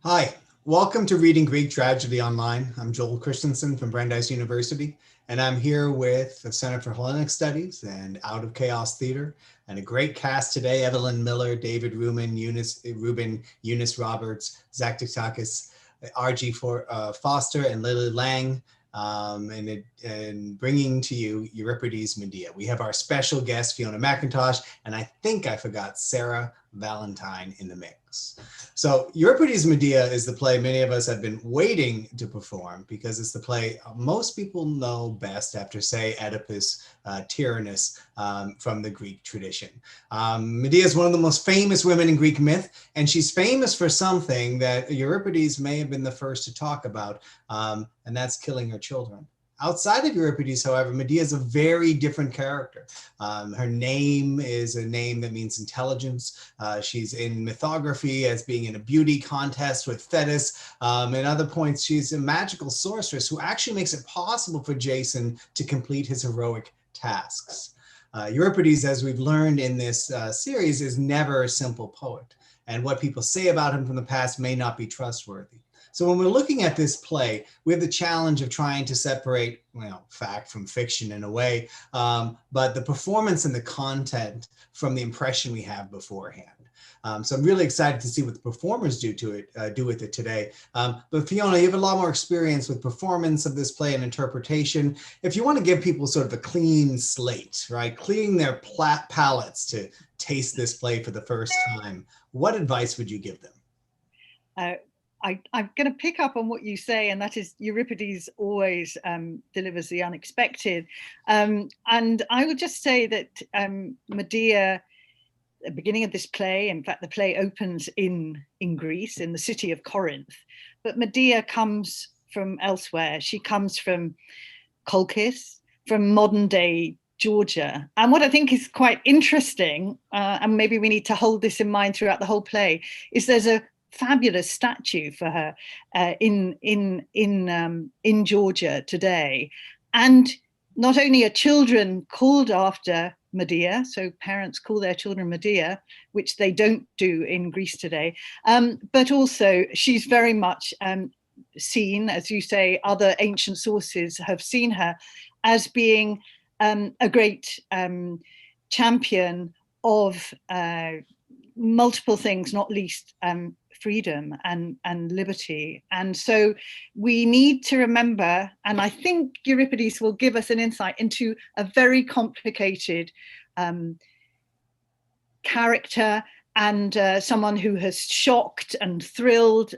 Hi, welcome to Reading Greek Tragedy Online. I'm Joel Christensen from Brandeis University, and I'm here with the Center for Hellenic Studies and Out of Chaos Theater, and a great cast today: Evelyn Miller, David Rubin, Eunice Roberts, Zack Dictakis, R.G. Foster, and Lily Lang, and bringing to you Euripides Medea. We have our special guest, Fiona Macintosh, and I think I forgot Sara Valentine in the mix. So Euripides Medea is the play many of us have been waiting to perform because it's the play most people know best after, say, Oedipus Tyrannus from the Greek tradition. Medea is one of the most famous women in Greek myth, and she's famous for something that Euripides may have been the first to talk about, and that's killing her children. Outside of Euripides, however, Medea is a very different character. Her name is a name that means intelligence. She's in mythography as being in a beauty contest with Thetis. And other points, she's a magical sorceress who actually makes it possible for Jason to complete his heroic tasks. Euripides, as we've learned in this series, is never a simple poet. And what people say about him from the past may not be trustworthy. So when we're looking at this play, we have the challenge of trying to separate, fact from fiction in a way, but the performance and the content from the impression we have beforehand. So I'm really excited to see what the performers do with it today. But Fiona, you have a lot more experience with performance of this play and interpretation. If you want to give people sort of a clean slate, right, cleaning their palates to taste this play for the first time, what advice would you give them? I'm going to pick up on what you say, and that is Euripides always delivers the unexpected. And I would just say that Medea, at the beginning of this play, in fact, the play opens in Greece, in the city of Corinth, but Medea comes from elsewhere. She comes from Colchis, from modern day Georgia. And what I think is quite interesting, and maybe we need to hold this in mind throughout the whole play, is there's a fabulous statue for her in Georgia today, and not only are children called after Medea, so parents call their children Medea, which they don't do in Greece today, but also she's very much seen, as you say, other ancient sources have seen her as being a great champion of multiple things, not least freedom and liberty. And so we need to remember, and I think Euripides will give us an insight into a very complicated character, and someone who has shocked and thrilled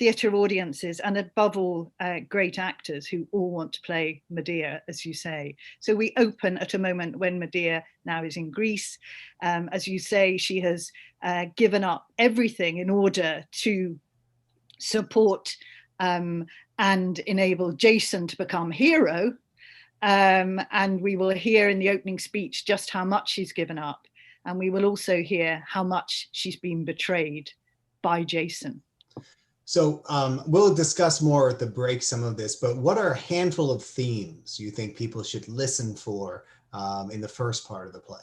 theatre audiences, and above all, great actors who all want to play Medea, as you say. So we open at a moment when Medea now is in Greece. As you say, she has given up everything in order to support and enable Jason to become hero. And we will hear in the opening speech just how much she's given up. And we will also hear how much she's been betrayed by Jason. So we'll discuss more at the break some of this, but what are a handful of themes you think people should listen for in the first part of the play?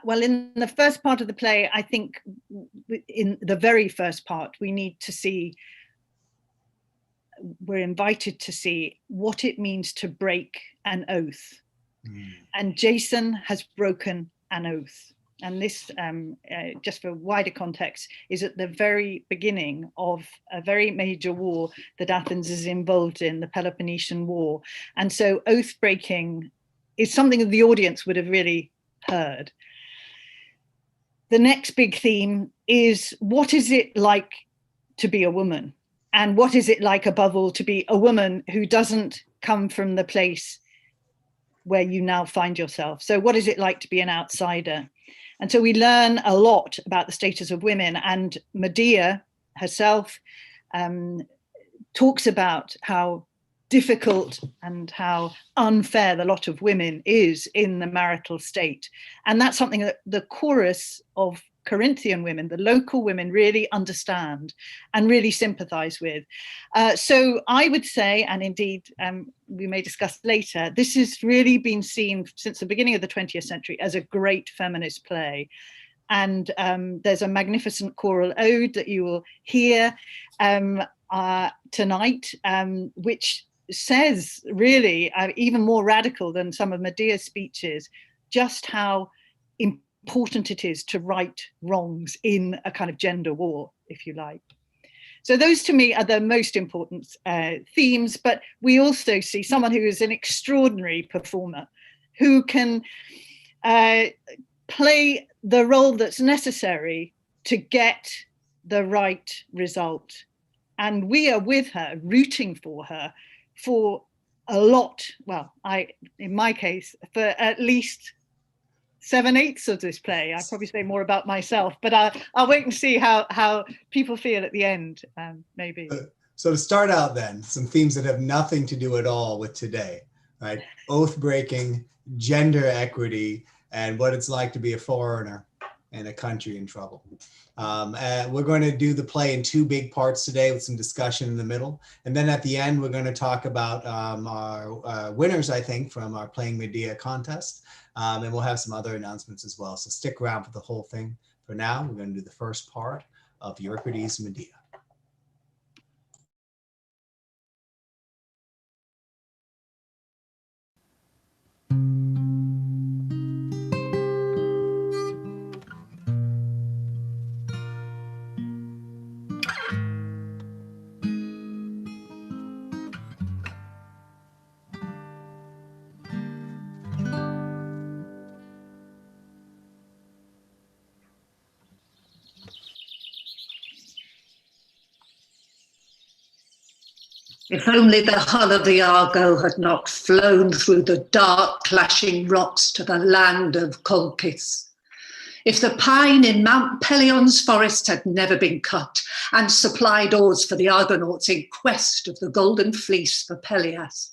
Well, in the first part of the play, I think in the very first part, we're invited to see what it means to break an oath. And Jason has broken an oath. And this, just for wider context, is at the very beginning of a very major war that Athens is involved in, the Peloponnesian War. And so oath breaking is something that the audience would have really heard. The next big theme is, what is it like to be a woman? And what is it like, above all, to be a woman who doesn't come from the place where you now find yourself? So what is it like to be an outsider? And so we learn a lot about the status of women, and Medea herself talks about how difficult and how unfair the lot of women is in the marital state. And that's something that the chorus of Corinthian women, the local women, really understand and really sympathize with. So I would say, and indeed we may discuss later, this has really been seen since the beginning of the 20th century as a great feminist play. And there's a magnificent choral ode that you will hear tonight, which says really, even more radical than some of Medea's speeches, just how important it is to right wrongs in a kind of gender war, if you like. So those to me are the most important themes, but we also see someone who is an extraordinary performer, who can play the role that's necessary to get the right result. And we are with her, rooting for her for a lot. Well, in my case, for at least 7/8 of this play. I probably say more about myself, but I'll wait and see how people feel at the end, maybe. So to start out then, some themes that have nothing to do at all with today, right? Oath breaking, gender equity, and what it's like to be a foreigner in a country in trouble. We're going to do the play in 2 big parts today with some discussion in the middle. And then at the end, we're going to talk about our winners, I think, from our Playing Medea contest. And we'll have some other announcements as well. So stick around for the whole thing. For now, we're going to do the first part of Euripides Medea. If only the hull of the Argo had not flown through the dark clashing rocks to the land of Colchis. If the pine in Mount Pelion's forest had never been cut and supplied oars for the Argonauts in quest of the golden fleece for Pelias,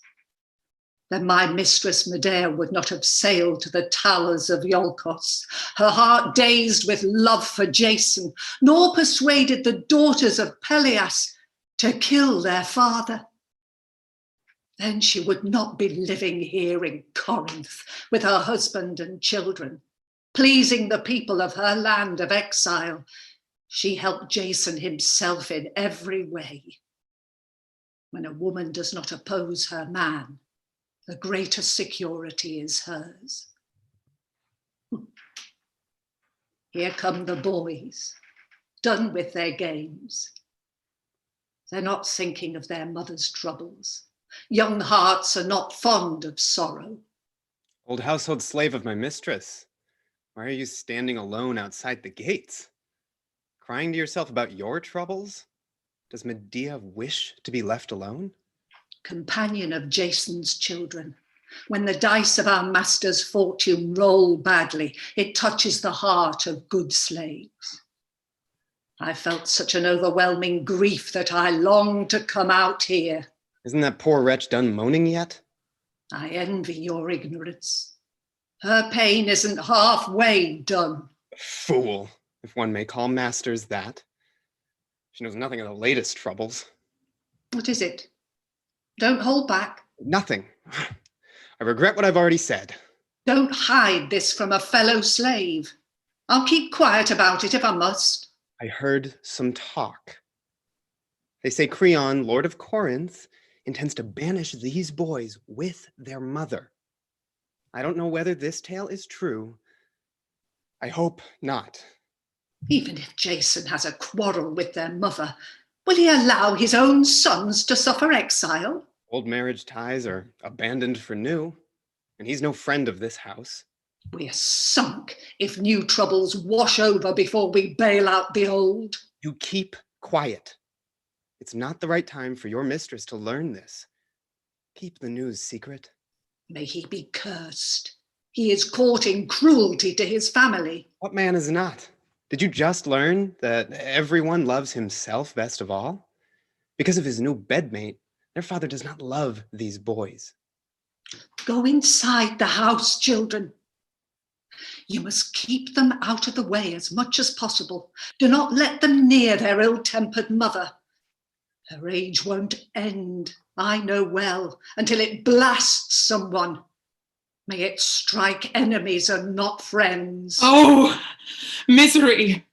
then my mistress Medea would not have sailed to the towers of Iolcos, her heart dazed with love for Jason, nor persuaded the daughters of Pelias to kill their father. Then she would not be living here in Corinth with her husband and children, pleasing the people of her land of exile. She helped Jason himself in every way. When a woman does not oppose her man, the greatest security is hers. Here come the boys, done with their games. They're not thinking of their mother's troubles. Young hearts are not fond of sorrow. Old household slave of my mistress, why are you standing alone outside the gates? Crying to yourself about your troubles? Does Medea wish to be left alone? Companion of Jason's children, when the dice of our master's fortune roll badly, it touches the heart of good slaves. I felt such an overwhelming grief that I longed to come out here. Isn't that poor wretch done moaning yet? I envy your ignorance. Her pain isn't halfway done. Fool, if one may call masters that. She knows nothing of the latest troubles. What is it? Don't hold back. Nothing. I regret what I've already said. Don't hide this from a fellow slave. I'll keep quiet about it if I must. I heard some talk. They say Kreon, Lord of Corinth, intends to banish these boys with their mother. I don't know whether this tale is true. I hope not. Even if Jason has a quarrel with their mother, will he allow his own sons to suffer exile? Old marriage ties are abandoned for new, and he's no friend of this house. We're sunk if new troubles wash over before we bail out the old. You keep quiet. It's not the right time for your mistress to learn this. Keep the news secret. May he be cursed. He is courting cruelty to his family. What man is not? Did you just learn that everyone loves himself best of all? Because of his new bedmate, their father does not love these boys. Go inside the house, children. You must keep them out of the way as much as possible. Do not let them near their ill-tempered mother. Her rage won't end, I know well, until it blasts someone. May it strike enemies and not friends. Oh, misery.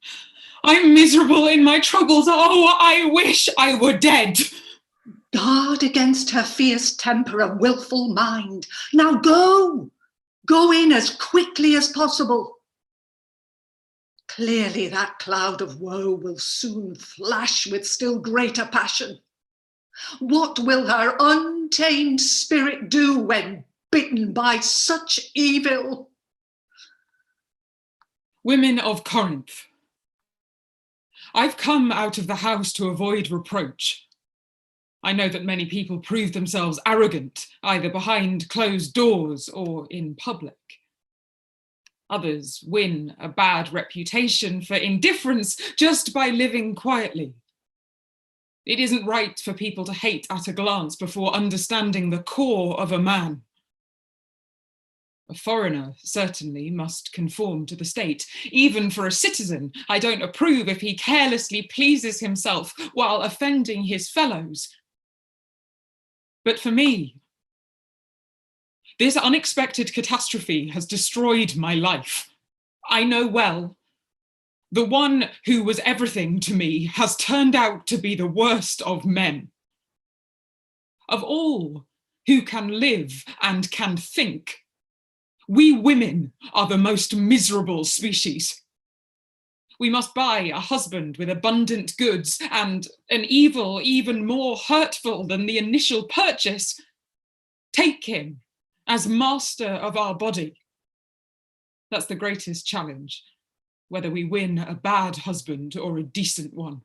I'm miserable in my troubles. Oh, I wish I were dead. Guard against her fierce temper and willful mind. Now go. Go in as quickly as possible. Clearly that cloud of woe will soon flash with still greater passion. What will her untamed spirit do when bitten by such evil? Women of Corinth, I've come out of the house to avoid reproach. I know that many people prove themselves arrogant, either behind closed doors or in public. Others win a bad reputation for indifference just by living quietly. It isn't right for people to hate at a glance before understanding the core of a man. A foreigner certainly must conform to the state. Even for a citizen, I don't approve if he carelessly pleases himself while offending his fellows. But for me, this unexpected catastrophe has destroyed my life. I know well, the one who was everything to me has turned out to be the worst of men. Of all who can live and can think, we women are the most miserable species. We must buy a husband with abundant goods and an evil even more hurtful than the initial purchase. Take him as master of our body. That's the greatest challenge, whether we win a bad husband or a decent one.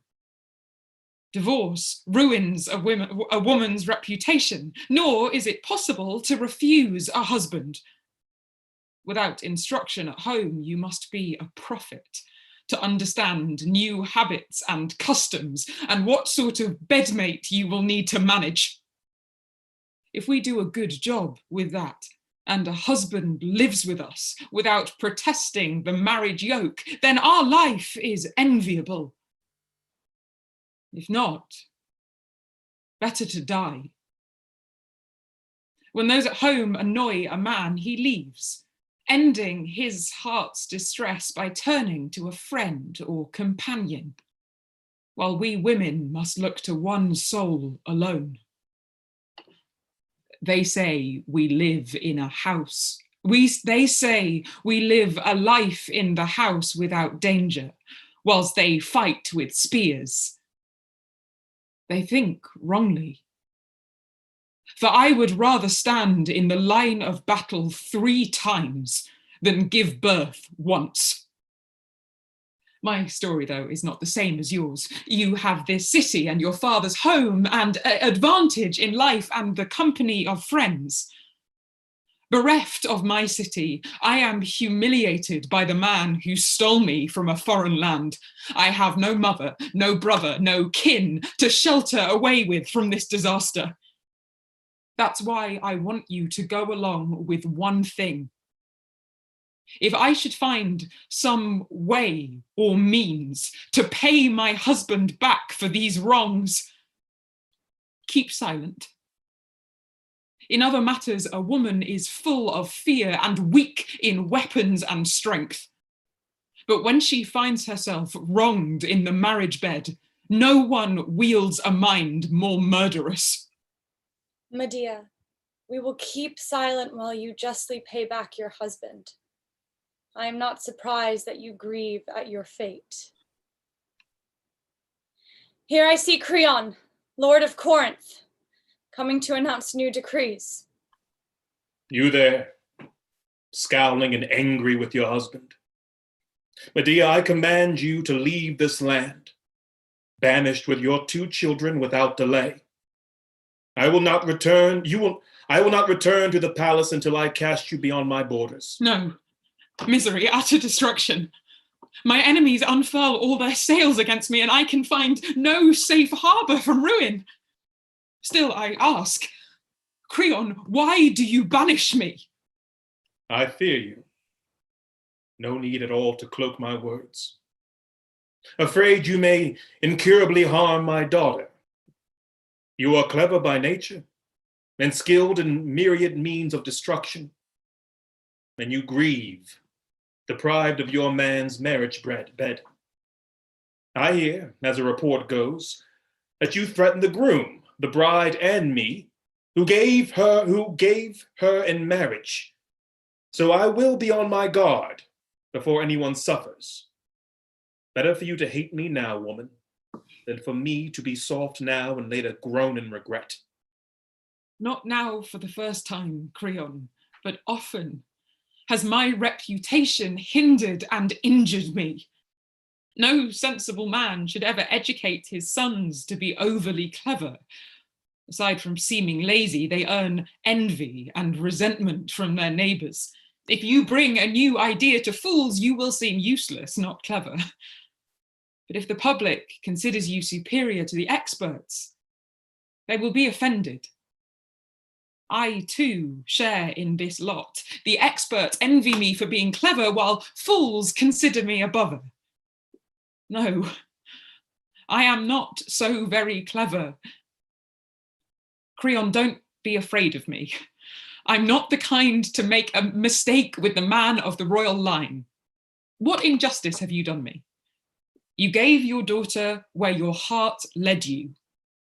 Divorce ruins a woman's reputation, nor is it possible to refuse a husband. Without instruction at home, you must be a prophet to understand new habits and customs and what sort of bedmate you will need to manage. If we do a good job with that, and a husband lives with us without protesting the marriage yoke, then our life is enviable. If not, better to die. When those at home annoy a man, he leaves, ending his heart's distress by turning to a friend or companion, while we women must look to one soul alone. They say we live in a house. They say we live a life in the house without danger, whilst they fight with spears. They think wrongly. For I would rather stand in the line of battle 3 times than give birth once. My story, though, is not the same as yours. You have this city and your father's home and advantage in life and the company of friends. Bereft of my city, I am humiliated by the man who stole me from a foreign land. I have no mother, no brother, no kin to shelter away with from this disaster. That's why I want you to go along with one thing. If I should find some way or means to pay my husband back for these wrongs, keep silent. In other matters, a woman is full of fear and weak in weapons and strength. But when she finds herself wronged in the marriage bed, no one wields a mind more murderous. Medea, we will keep silent while you justly pay back your husband. I am not surprised that you grieve at your fate. Here I see Kreon, Lord of Corinth, coming to announce new decrees. You there, scowling and angry with your husband. Medea, I command you to leave this land, banished with your 2 children without delay. I will not return to the palace until I cast you beyond my borders. No. Misery, utter destruction. My enemies unfurl all their sails against me, and I can find no safe harbour from ruin. Still, I ask, Kreon, why do you banish me? I fear you. No need at all to cloak my words. Afraid you may incurably harm my daughter. You are clever by nature and skilled in myriad means of destruction. and you grieve, deprived of your man's marriage bed. I hear, as a report goes, that you threatened the groom, the bride, and me, who gave her in marriage. So I will be on my guard before anyone suffers. Better for you to hate me now, woman, than for me to be soft now and later groan in regret. Not now for the first time, Kreon, but often has my reputation hindered and injured me. No sensible man should ever educate his sons to be overly clever. Aside from seeming lazy, they earn envy and resentment from their neighbours. If you bring a new idea to fools, you will seem useless, not clever. But if the public considers you superior to the experts, they will be offended. I too share in this lot. The experts envy me for being clever, while fools consider me above her. No, I am not so very clever. Kreon, don't be afraid of me. I'm not the kind to make a mistake with the man of the royal line. What injustice have you done me? You gave your daughter where your heart led you.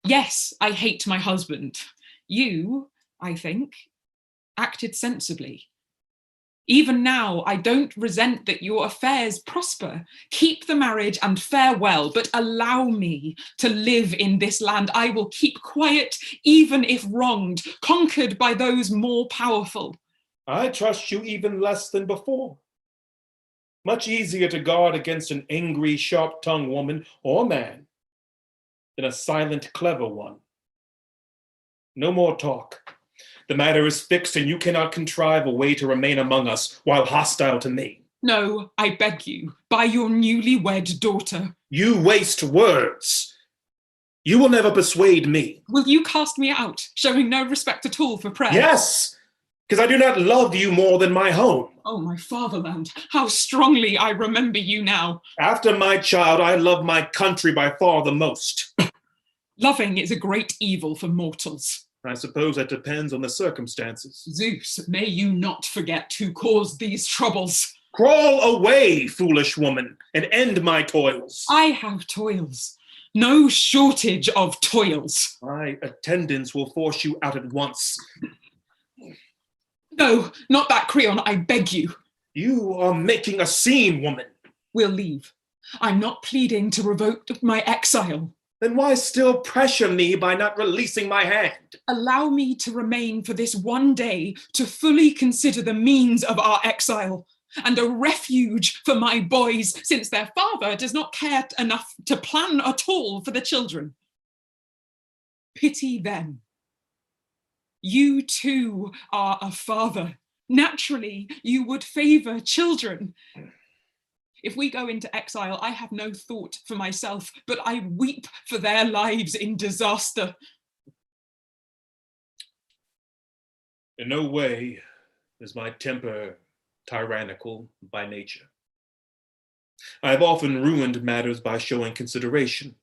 Yes, I hate my husband. You, I think, acted sensibly. Even now, I don't resent that your affairs prosper. Keep the marriage and fare well, but allow me to live in this land. I will keep quiet, even if wronged, conquered by those more powerful. I trust you even less than before. Much easier to guard against an angry, sharp-tongued woman or man than a silent, clever one. No more talk. The matter is fixed, and you cannot contrive a way to remain among us while hostile to me. No, I beg you, by your newly-wed daughter. You waste words. You will never persuade me. Will you cast me out, showing no respect at all for prayer? Yes, because I do not love you more than my home. Oh, my fatherland, how strongly I remember you now. After my child, I love my country by far the most. Loving is a great evil for mortals. I suppose that depends on the circumstances. Zeus, may you not forget who caused these troubles. Crawl away, foolish woman, and end my toils. I have toils. No shortage of toils. My attendants will force you out at once. No, not that, Kreon, I beg you. You are making a scene, woman. We'll leave. I'm not pleading to revoke my exile. Then why still pressure me by not releasing my hand? Allow me to remain for this one day to fully consider the means of our exile and a refuge for my boys, since their father does not care enough to plan at all for the children. Pity them. You too are a father. Naturally, you would favour children. If we go into exile, I have no thought for myself, but I weep for their lives in disaster. In no way is my temper tyrannical by nature. I have often ruined matters by showing consideration.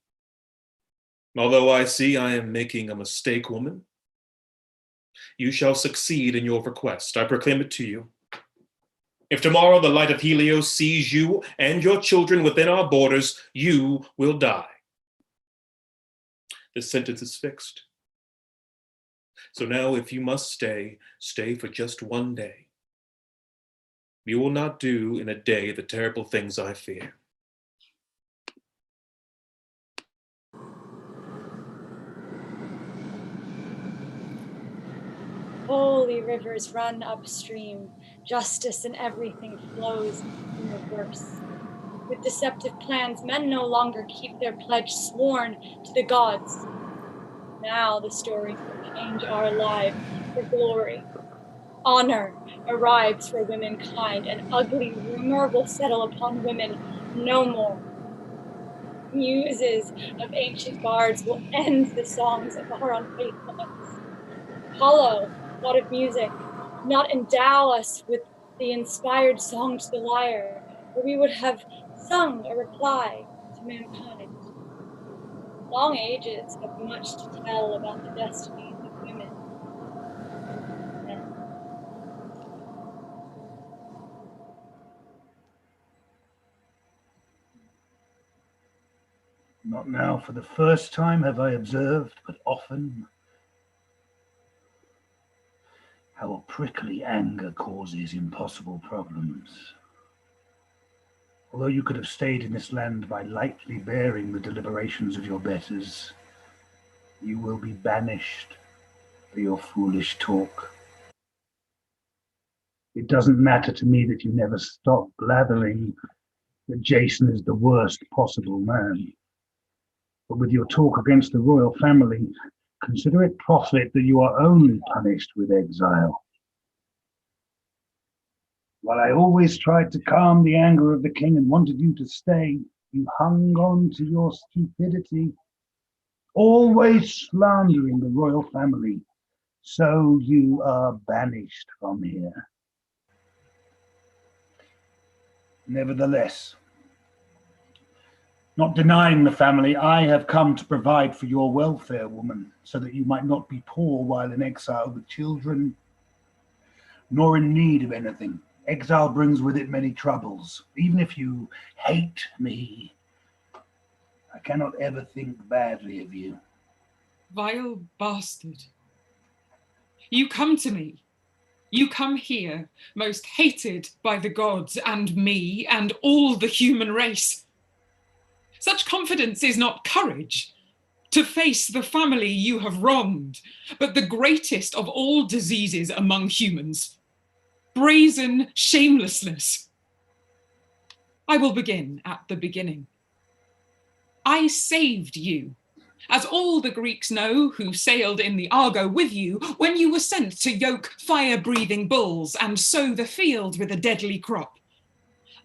Although I see I am making a mistake, woman, you shall succeed in your request. I proclaim it to you. If tomorrow the light of Helios sees you and your children within our borders, you will die. The sentence is fixed. So now, if you must stay, stay for just one day. You will not do in a day the terrible things I fear. Holy rivers run upstream. Justice in everything flows in reverse. With deceptive plans, men no longer keep their pledge sworn to the gods. Now the stories will change our lives for glory. Honor arrives for womankind, and ugly rumor will settle upon women no more. Muses of ancient bards will end the songs of our unfaithfulness. Apollo, god of music, not endow us with the inspired song to the lyre, where we would have sung a reply to mankind. Long ages have much to tell about the destinies of women. Not now for the first time have I observed, but often, how a prickly anger causes impossible problems. Although you could have stayed in this land by lightly bearing the deliberations of your betters, you will be banished for your foolish talk. It doesn't matter to me that you never stop blathering that Jason is the worst possible man. But with your talk against the royal family, consider it profit that you are only punished with exile. While I always tried to calm the anger of the king and wanted you to stay, you hung on to your stupidity, always slandering the royal family. So you are banished from here. Nevertheless, not denying the family, I have come to provide for your welfare, woman, so that you might not be poor while in exile with children, nor in need of anything. Exile brings with it many troubles. Even if you hate me, I cannot ever think badly of you. Vile bastard. You come to me. You come here, most hated by the gods and me and all the human race. Such confidence is not courage to face the family you have wronged, but the greatest of all diseases among humans, brazen shamelessness. I will begin at the beginning. I saved you, as all the Greeks know who sailed in the Argo with you, when you were sent to yoke fire-breathing bulls and sow the field with a deadly crop.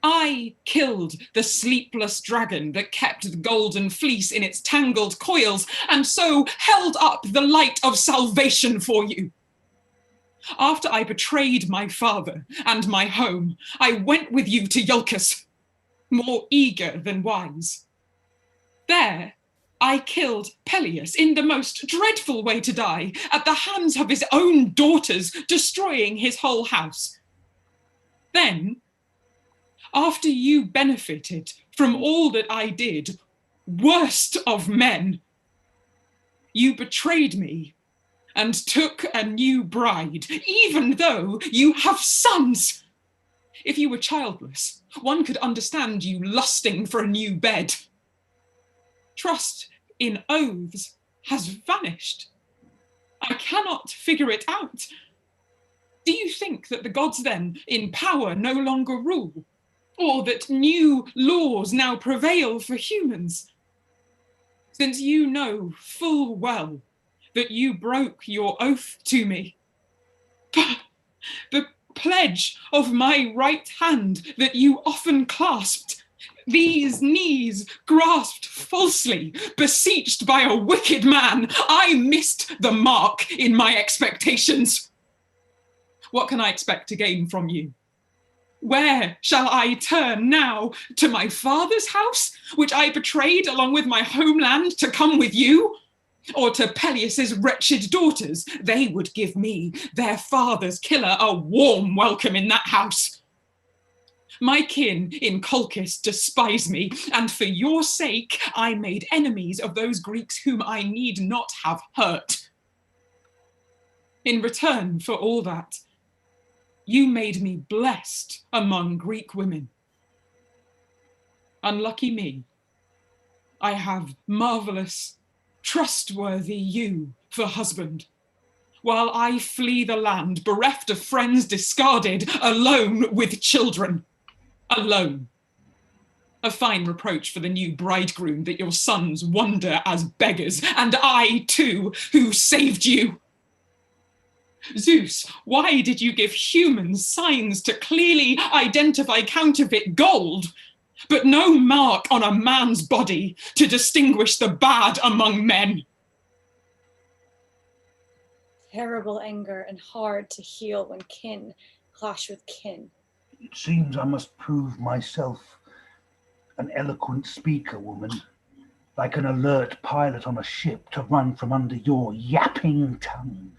I killed the sleepless dragon that kept the golden fleece in its tangled coils, and so held up the light of salvation for you. After I betrayed my father and my home, I went with you to Iolcus, more eager than wise. There, I killed Peleus in the most dreadful way to die, at the hands of his own daughters, destroying his whole house. Then, after you benefited from all that I did, worst of men, you betrayed me and took a new bride, even though you have sons. If you were childless, one could understand you lusting for a new bed. Trust in oaths has vanished. I cannot figure it out. Do you think that the gods then in power no longer rule? Or that new laws now prevail for humans? Since you know full well that you broke your oath to me, the pledge of my right hand that you often clasped, these knees grasped falsely, beseeched by a wicked man, I missed the mark in my expectations. What can I expect to gain from you? Where shall I turn now? To my father's house, which I betrayed along with my homeland to come with you? Or to Peleus's wretched daughters? They would give me, their father's killer, a warm welcome in that house. My kin in Colchis despise me, and for your sake I made enemies of those Greeks whom I need not have hurt. In return for all that, you made me blessed among Greek women. Unlucky me, I have marvelous, trustworthy you for husband, while I flee the land, bereft of friends, discarded, alone with children. Alone. A fine reproach for the new bridegroom that your sons wander as beggars, and I too, who saved you. Zeus, why did you give humans signs to clearly identify counterfeit gold, but no mark on a man's body to distinguish the bad among men? Terrible anger and hard to heal when kin clash with kin. It seems I must prove myself an eloquent speaker, woman, like an alert pilot on a ship to run from under your yapping tongue.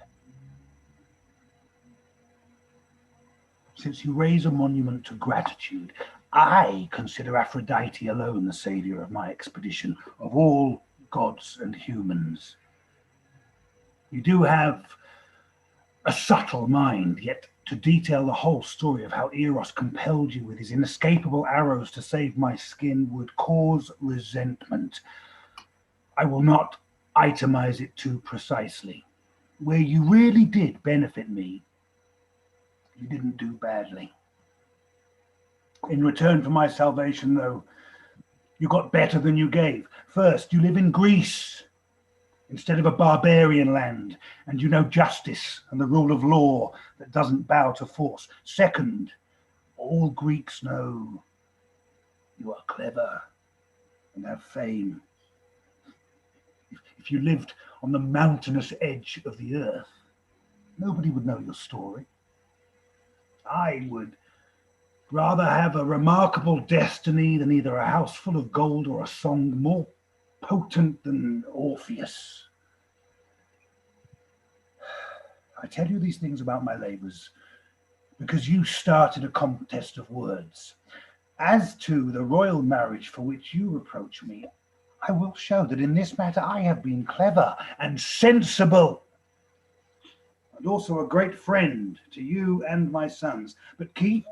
Since you raise a monument to gratitude, I consider Aphrodite alone the saviour of my expedition, of all gods and humans. You do have a subtle mind, yet to detail the whole story of how Eros compelled you with his inescapable arrows to save my skin would cause resentment. I will not itemize it too precisely. Where you really did benefit me, you didn't do badly. In return for my salvation, though, you got better than you gave. First, you live in Greece instead of a barbarian land, and you know justice and the rule of law that doesn't bow to force. Second, all Greeks know you are clever and have fame. If you lived on the mountainous edge of the earth, nobody would know your story. I would rather have a remarkable destiny than either a house full of gold or a song more potent than Orpheus. I tell you these things about my labours because you started a contest of words. As to the royal marriage for which you reproach me, I will show that in this matter I have been clever and sensible, and also a great friend to you and my sons. But keep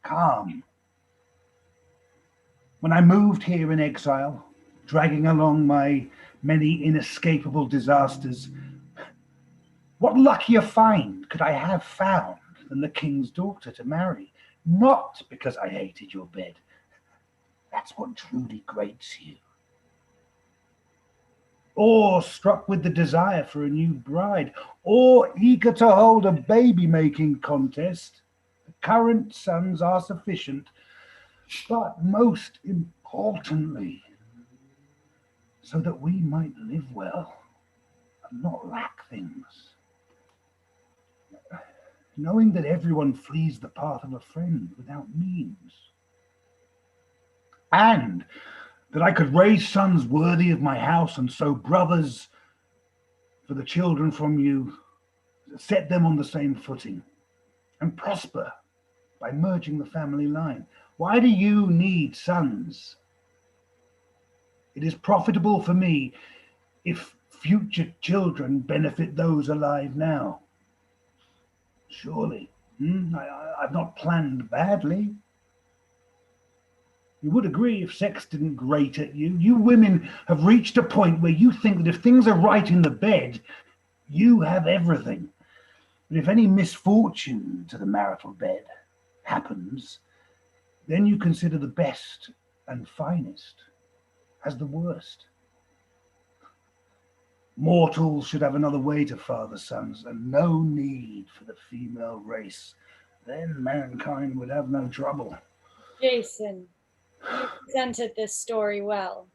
calm. When I moved here in exile, dragging along my many inescapable disasters, what luckier find could I have found than the king's daughter to marry? Not because I hated your bed. That's what truly grates you. Or struck with the desire for a new bride, or eager to hold a baby-making contest. The current sons are sufficient, but most importantly, so that we might live well and not lack things. Knowing that everyone flees the path of a friend without means, and that I could raise sons worthy of my house and so brothers for the children from you, set them on the same footing and prosper by merging the family line. Why do you need sons? It is profitable for me if future children benefit those alive now. Surely, I've not planned badly. You would agree if sex didn't grate at you. You women have reached a point where you think that if things are right in the bed, you have everything. But if any misfortune to the marital bed happens, then you consider the best and finest as the worst. Mortals should have another way to father sons, and no need for the female race. Then mankind would have no trouble. Jason, you presented this story well.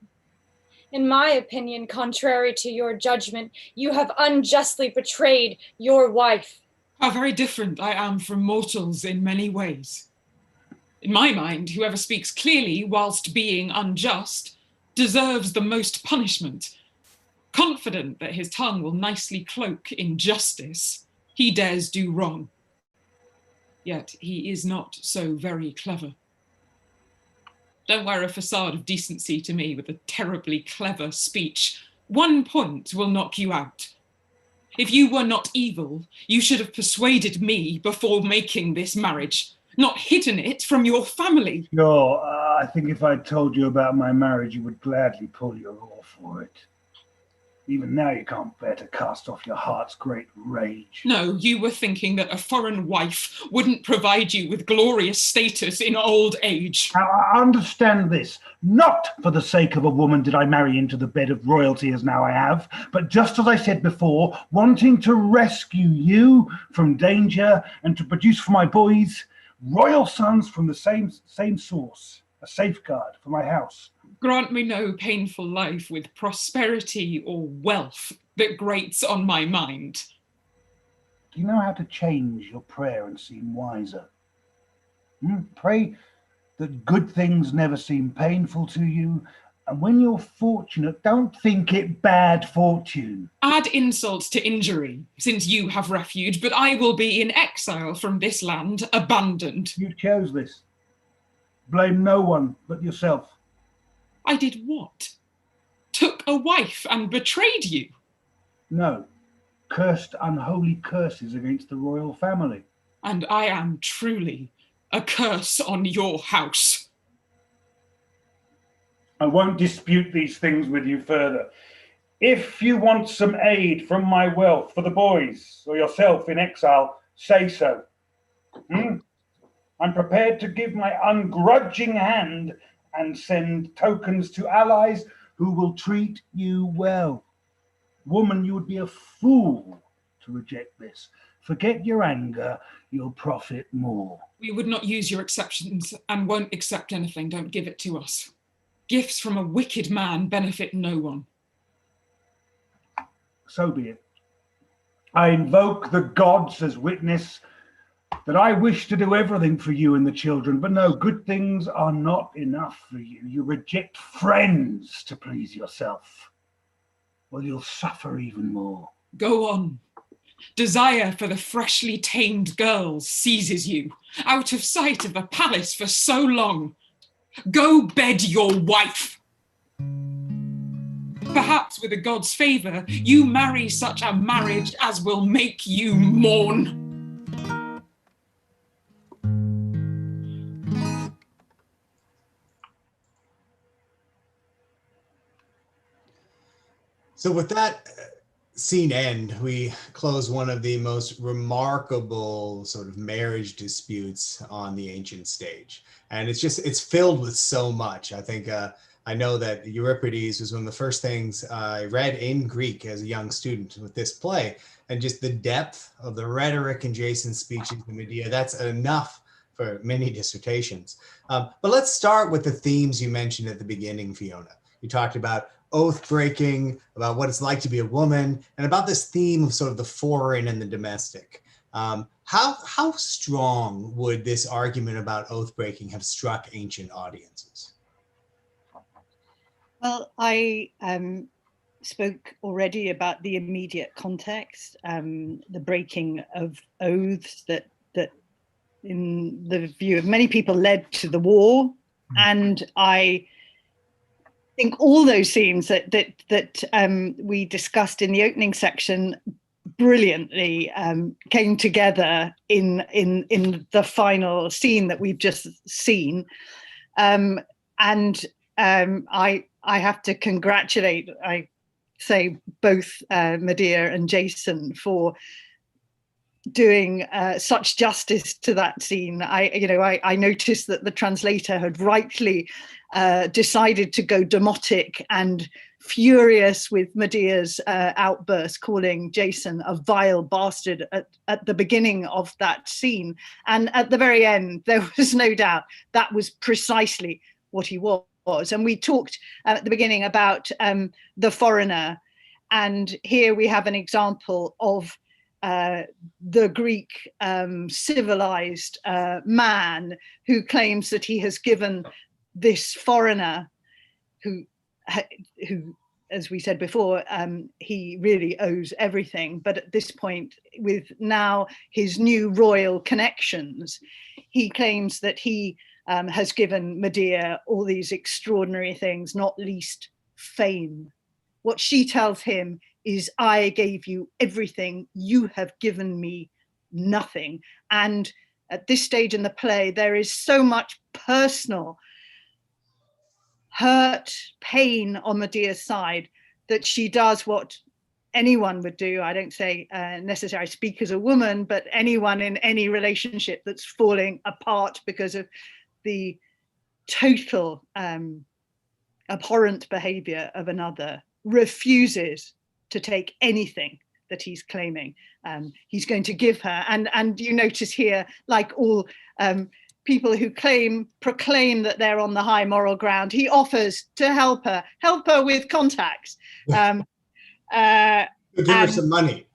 In my opinion, contrary to your judgment, you have unjustly betrayed your wife. How very different I am from mortals in many ways. In my mind, whoever speaks clearly whilst being unjust deserves the most punishment. Confident that his tongue will nicely cloak injustice, he dares do wrong. Yet he is not so very clever. Don't wear a facade of decency to me with a terribly clever speech. One point will knock you out. If you were not evil, you should have persuaded me before making this marriage, not hidden it from your family. Sure, I think if I told you about my marriage, you would gladly pull your oar for it. Even now you can't bear to cast off your heart's great rage. No, you were thinking that a foreign wife wouldn't provide you with glorious status in old age. Now, I understand this. Not for the sake of a woman did I marry into the bed of royalty as now I have, but just as I said before, wanting to rescue you from danger and to produce for my boys royal sons from the same source, a safeguard for my house. Grant me no painful life with prosperity or wealth that grates on my mind. Do you know how to change your prayer and seem wiser? Pray that good things never seem painful to you, and when you're fortunate, don't think it bad fortune. Add insult to injury, since you have refuge, but I will be in exile from this land, abandoned. You chose this. Blame no one but yourself. I did what? Took a wife and betrayed you? No. Cursed unholy curses against the royal family. And I am truly a curse on your house. I won't dispute these things with you further. If you want some aid from my wealth for the boys or yourself in exile, say so. I'm prepared to give my ungrudging hand and send tokens to allies who will treat you well. Woman, you would be a fool to reject this. Forget your anger, you'll profit more. We would not use your exceptions and won't accept anything. Don't give it to us. Gifts from a wicked man benefit no one. So be it. I invoke the gods as witness that I wish to do everything for you and the children, but no, good things are not enough for you. You reject friends to please yourself. Well, you'll suffer even more. Go on. Desire for the freshly tamed girls seizes you, out of sight of the palace for so long. Go bed your wife. Perhaps with a god's favour, you marry such a marriage as will make you mourn. So with that scene end, we close one of the most remarkable sort of marriage disputes on the ancient stage. And it's filled with so much. I think, I know that Euripides was one of the first things I read in Greek as a young student with this play, and just the depth of the rhetoric in Jason's speech to Medea, that's enough for many dissertations. But let's start with the themes you mentioned at the beginning, Fiona. You talked about oath breaking, about what it's like to be a woman, and about this theme of sort of the foreign and the domestic. How strong would this argument about oath breaking have struck ancient audiences? Well, I spoke already about the immediate context, the breaking of oaths that in the view of many people led to the war. And I think all those themes that we discussed in the opening section brilliantly came together in the final scene that we've just seen. I have to congratulate, I say, both Medea and Jason for doing such justice to that scene. I noticed that the translator had rightly decided to go demotic and furious with Medea's outburst, calling Jason a vile bastard at the beginning of that scene. And at the very end, there was no doubt that was precisely what he was. And we talked at the beginning about the foreigner. And here we have an example of the Greek civilized man who claims that he has given this foreigner who, as we said before, he really owes everything. But at this point, with now his new royal connections, he claims that he has given Medea all these extraordinary things, not least fame. What she tells him is, I gave you everything, you have given me nothing. And at this stage in the play, there is so much personal hurt, pain on Medea's side that she does what anyone would do. I don't say necessarily I speak as a woman, but anyone in any relationship that's falling apart because of the total abhorrent behavior of another, refuses to take anything that he's claiming he's going to give her. And you notice here, like all people who proclaim that they're on the high moral ground, he offers to help her with contacts. Give her some money.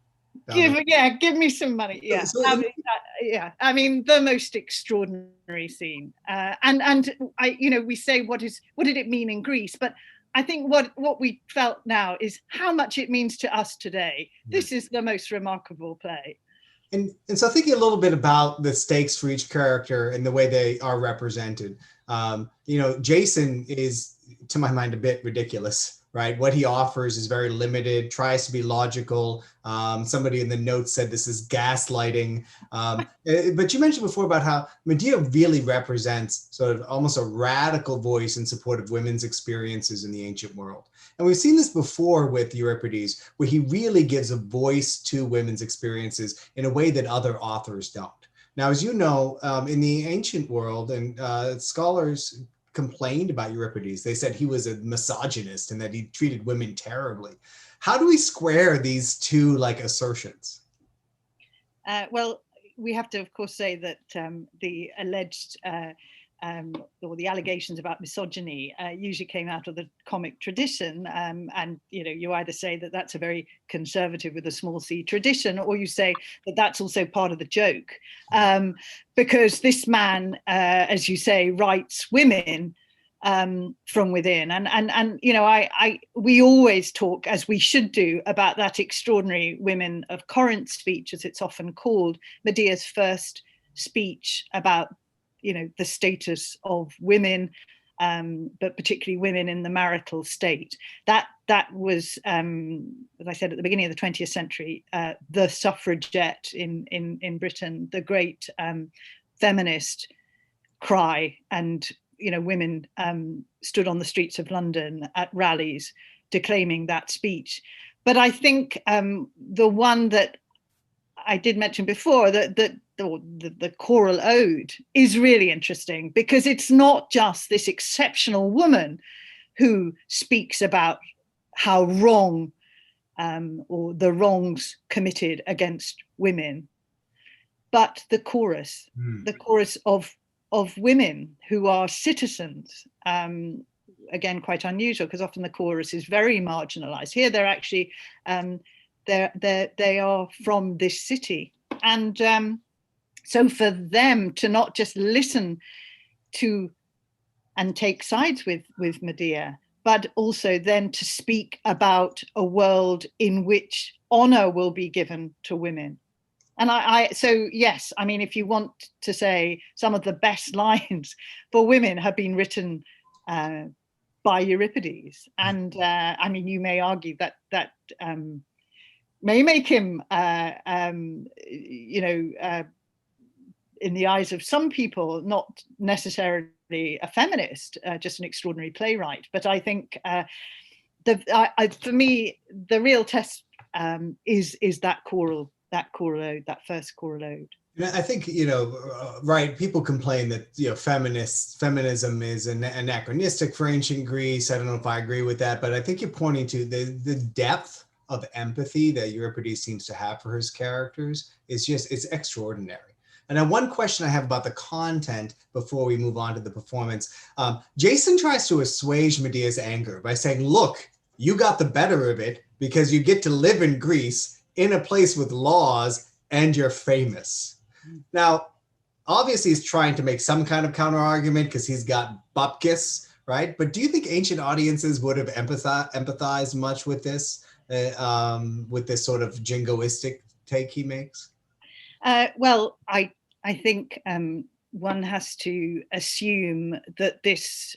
Give me some money. Yeah, I mean, the most extraordinary scene. We say, what did it mean in Greece? But I think what we felt now is how much it means to us today. This is the most remarkable play. And so thinking a little bit about the stakes for each character and the way they are represented, Jason is, to my mind, a bit ridiculous. Right, what he offers is very limited, tries to be logical. Somebody in the notes said this is gaslighting. But you mentioned before about how Medea really represents sort of almost a radical voice in support of women's experiences in the ancient world. And we've seen this before with Euripides, where he really gives a voice to women's experiences in a way that other authors don't. Now, as you know, in the ancient world, and scholars complained about Euripides. They said he was a misogynist and that he treated women terribly. How do we square these two assertions? Well, we have to, of course, say that the alleged or the allegations about misogyny usually came out of the comic tradition. And, you either say that that's a very conservative with a small c tradition, or you say that that's also part of the joke. Because this man, as you say, writes women from within. And we always talk, as we should do, about that extraordinary Women of Corinth speech, as it's often called, Medea's first speech about the status of women, but particularly women in the marital state. That was, as I said at the beginning of the 20th century, the suffragette in Britain, the great feminist cry, and women stood on the streets of London at rallies declaiming that speech. But I think the one that I did mention before, that the choral ode is really interesting, because it's not just this exceptional woman who speaks about how wrong or the wrongs committed against women, but the chorus of women who are citizens. Again, quite unusual, because often the chorus is very marginalized. Here they're actually they are from this city, and so for them to not just listen to and take sides with Medea, but also then to speak about a world in which honor will be given to women. And so yes, I mean, if you want to say some of the best lines for women have been written by Euripides, and I mean, you may argue that may make him, in the eyes of some people, not necessarily a feminist, just an extraordinary playwright. But I think for me, the real test is that choral ode, that first choral ode. I think, right, people complain that, feminism is anachronistic for ancient Greece. I don't know if I agree with that, but I think you're pointing to the depth of empathy that Euripides seems to have for his characters. It's extraordinary. And now one question I have about the content before we move on to the performance. Jason tries to assuage Medea's anger by saying, look, you got the better of it because you get to live in Greece in a place with laws and you're famous. Now, obviously he's trying to make some kind of counter argument because he's got bupkis, right? But do you think ancient audiences would have empathized much with this sort of jingoistic take he makes? Well, I think one has to assume that this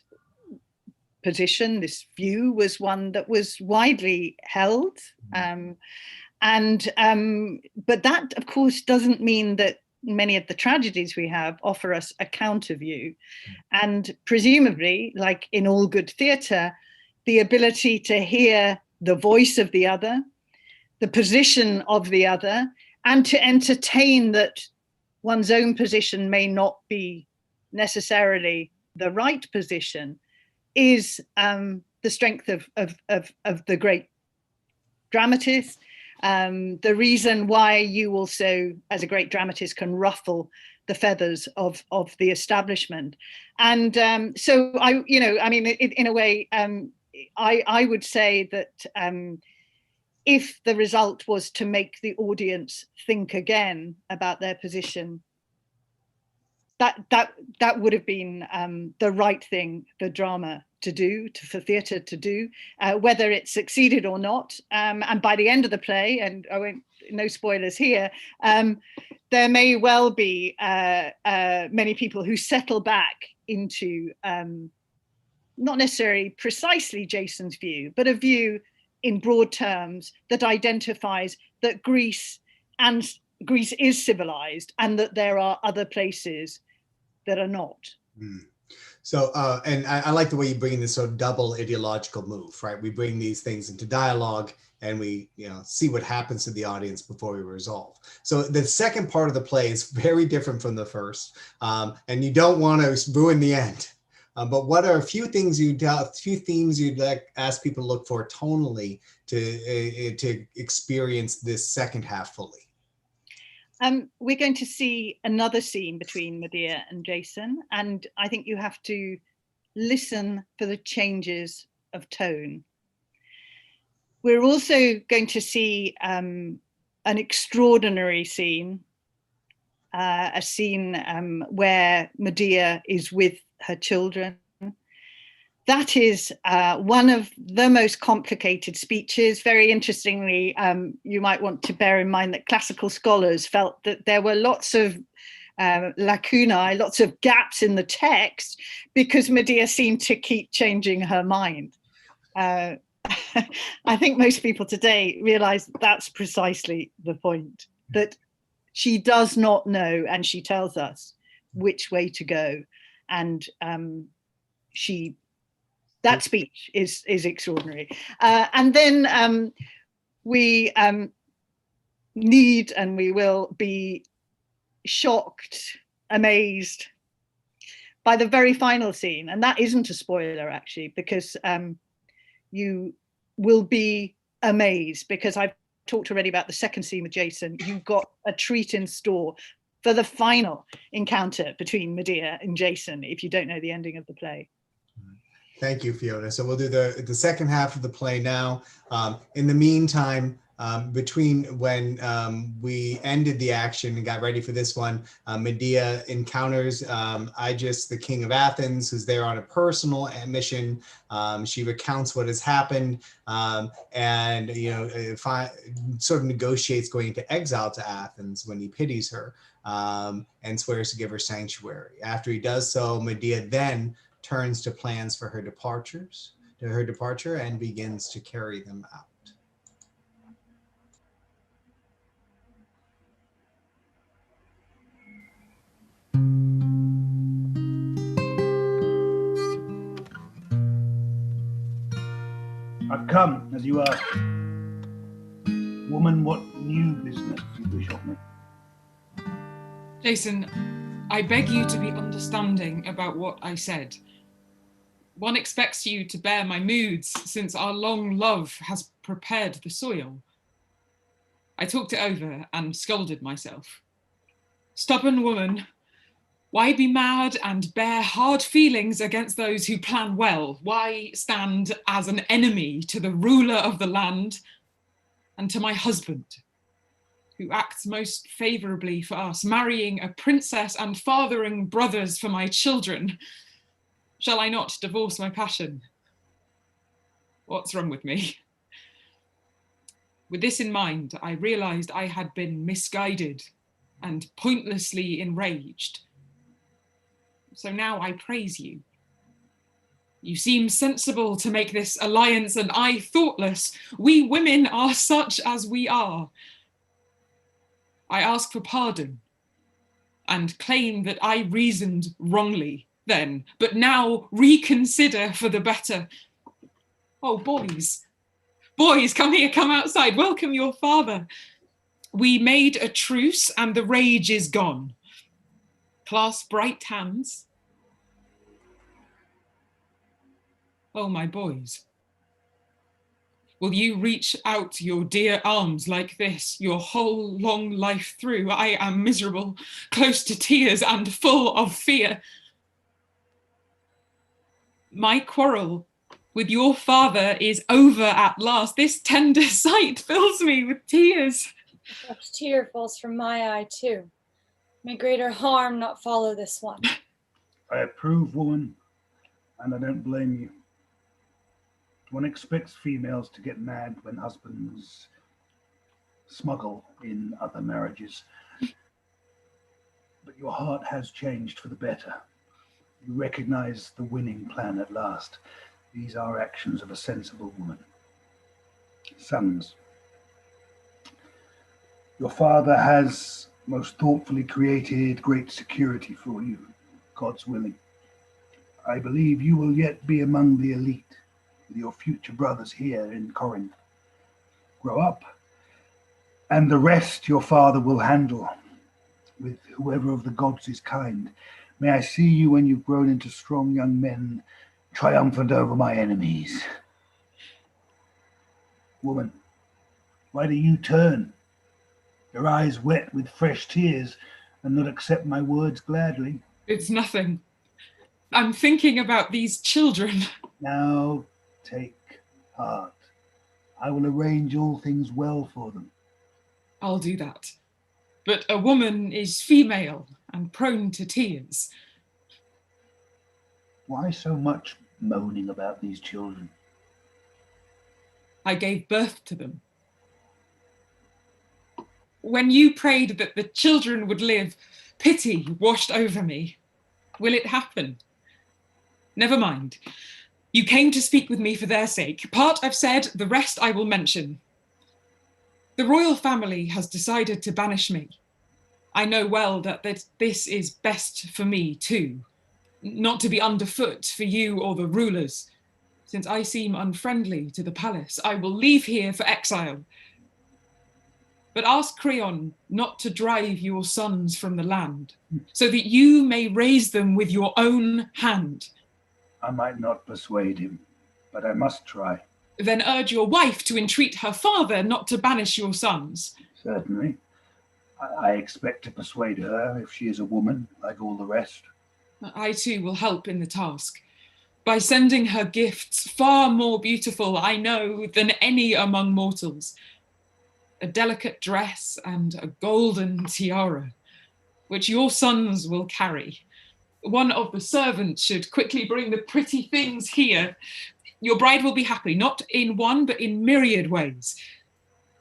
position, this view, was one that was widely held. But that, of course, doesn't mean that many of the tragedies we have offer us a counter view. And presumably, like in all good theatre, the ability to hear the voice of the other, the position of the other, and to entertain that one's own position may not be necessarily the right position is the strength of the great dramatist. The reason why you also, as a great dramatist, can ruffle the feathers of the establishment. And so in a way, I would say that if the result was to make the audience think again about their position, that would have been the right thing for drama to do, for theatre to do, whether it succeeded or not. And by the end of the play, and no spoilers here, there may well be many people who settle back into not necessarily precisely Jason's view, but a view in broad terms that identifies that Greece is civilized and that there are other places that are not. So, and I like the way you bring this sort of double ideological move, right? We bring these things into dialogue and we, see what happens to the audience before we resolve. So the second part of the play is very different from the first, and you don't want to ruin the end. But what are a few themes you'd like ask people to look for tonally to experience this second half fully? We're going to see another scene between Medea and Jason, and I think you have to listen for the changes of tone. We're also going to see an extraordinary scene, a scene where Medea is with her children. That is one of the most complicated speeches. Very interestingly, you might want to bear in mind that classical scholars felt that there were lots of lacunae, lots of gaps in the text, because Medea seemed to keep changing her mind. I think most people today realize that's precisely the point, that she does not know, and she tells us which way to go. And that speech is extraordinary. And then we need and we will be shocked, amazed by the very final scene. And that isn't a spoiler, actually, because you will be amazed, because I've talked already about the second scene with Jason. You've got a treat in store for the final encounter between Medea and Jason, if you don't know the ending of the play. Thank you, Fiona. So we'll do the second half of the play now. In the meantime, between when we ended the action and got ready for this one, Medea encounters Aegeus, the king of Athens, who's there on a personal mission. She recounts what has happened and sort of negotiates going into exile to Athens when he pities her and swears to give her sanctuary. After he does so, Medea then turns to plans for her departure and begins to carry them out. I've come, as you asked. Woman, what new business do you wish of me? Jason, I beg you to be understanding about what I said. One expects you to bear my moods, since our long love has prepared the soil. I talked it over and scolded myself. Stubborn woman, why be mad and bear hard feelings against those who plan well? Why stand as an enemy to the ruler of the land and to my husband, who acts most favourably for us, marrying a princess and fathering brothers for my children? Shall I not divorce my passion? What's wrong with me? With this in mind, I realised I had been misguided and pointlessly enraged. So now I praise you. You seem sensible to make this alliance, and I thoughtless. We women are such as we are. I ask for pardon and claim that I reasoned wrongly then, but now reconsider for the better. Oh, boys, come here, come outside, welcome your father. We made a truce and the rage is gone. Clasp bright hands. Oh, my boys. Will you reach out your dear arms like this your whole long life through? I am miserable, close to tears and full of fear. My quarrel with your father is over at last. This tender sight fills me with tears. A fresh tear falls from my eye too. May greater harm not follow this one. I approve, woman, and I don't blame you. One expects females to get mad when husbands smuggle in other marriages. But your heart has changed for the better. You recognize the winning plan at last. These are actions of a sensible woman. Sons, your father has most thoughtfully created great security for you, God's willing. I believe you will yet be among the elite, with your future brothers here in Corinth. Grow up, and the rest your father will handle with whoever of the gods is kind. May I see you when you've grown into strong young men, triumphant over my enemies. Woman, why do you turn, your eyes wet with fresh tears, and not accept my words gladly? It's nothing. I'm thinking about these children. Now take heart. I will arrange all things well for them. I'll do that. But a woman is female and prone to tears. Why so much moaning about these children? I gave birth to them. When you prayed that the children would live, pity washed over me. Will it happen? Never mind. You came to speak with me for their sake. Part I've said, the rest I will mention. The royal family has decided to banish me. I know well that this is best for me too, not to be underfoot for you or the rulers. Since I seem unfriendly to the palace, I will leave here for exile. But ask Kreon not to drive your sons from the land, so that you may raise them with your own hand. I might not persuade him, but I must try. Then urge your wife to entreat her father not to banish your sons. Certainly. I expect to persuade her if she is a woman, like all the rest. I too will help in the task, by sending her gifts far more beautiful, I know, than any among mortals. A delicate dress and a golden tiara, which your sons will carry. One of the servants should quickly bring the pretty things here. Your bride will be happy, not in one, but in myriad ways.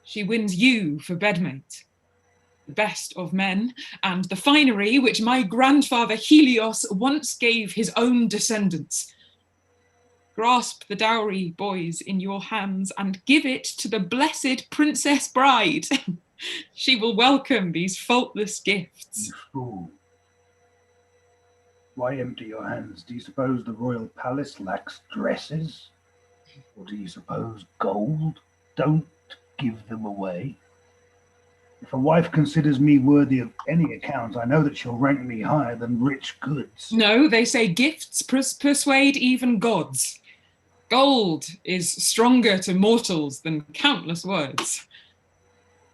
She wins you for bedmate, the best of men, and the finery which my grandfather Helios once gave his own descendants. Grasp the dowry, boys, in your hands and give it to the blessed princess bride. She will welcome these faultless gifts. You fool. Why empty your hands? Do you suppose the royal palace lacks dresses? Or do you suppose gold? Don't give them away. If a wife considers me worthy of any account, I know that she'll rank me higher than rich goods. No, they say gifts persuade even gods. Gold is stronger to mortals than countless words.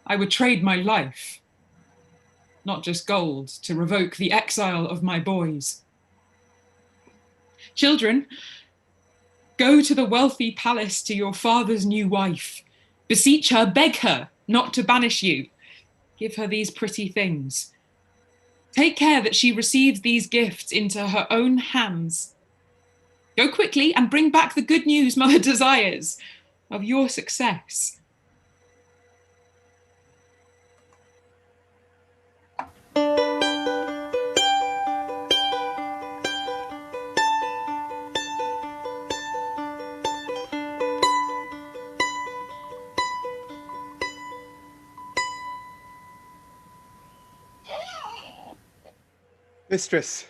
I would trade my life, not just gold, to revoke the exile of my boys. Children, go to the wealthy palace to your father's new wife. Beseech her, beg her not to banish you. Give her these pretty things. Take care that she receives these gifts into her own hands. Go quickly and bring back the good news Mother desires of your success. Mistress,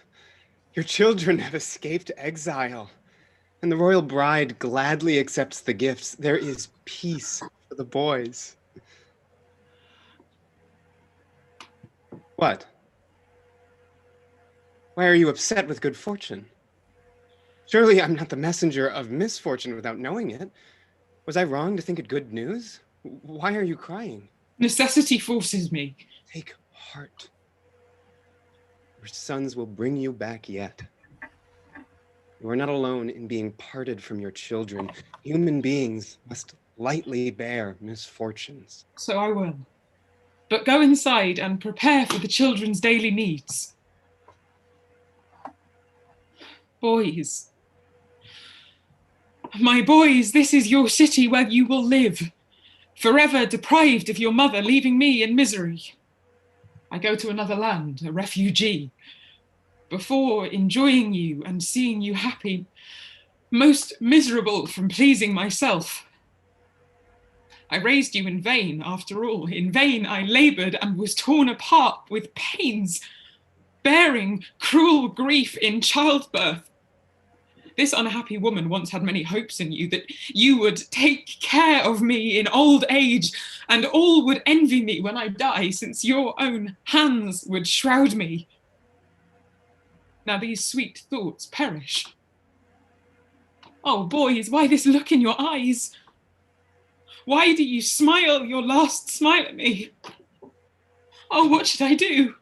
your children have escaped exile, and the royal bride gladly accepts the gifts. There is peace for the boys. What? Why are you upset with good fortune? Surely I'm not the messenger of misfortune without knowing it. Was I wrong to think it good news? Why are you crying? Necessity forces me. Take heart. Your sons will bring you back yet. You are not alone in being parted from your children. Human beings must lightly bear misfortunes. So I will. But go inside and prepare for the children's daily needs. Boys. My boys, this is your city where you will live, forever deprived of your mother, leaving me in misery. I go to another land, a refugee. before enjoying you and seeing you happy, most miserable from pleasing myself. I raised you in vain, after all. In vain I laboured and was torn apart with pains, bearing cruel grief in childbirth. This unhappy woman once had many hopes in you, that you would take care of me in old age, and all would envy me when I die, since your own hands would shroud me. Now these sweet thoughts perish. Oh, boys, why this look in your eyes? Why do you smile your last smile at me? Oh, what should I do?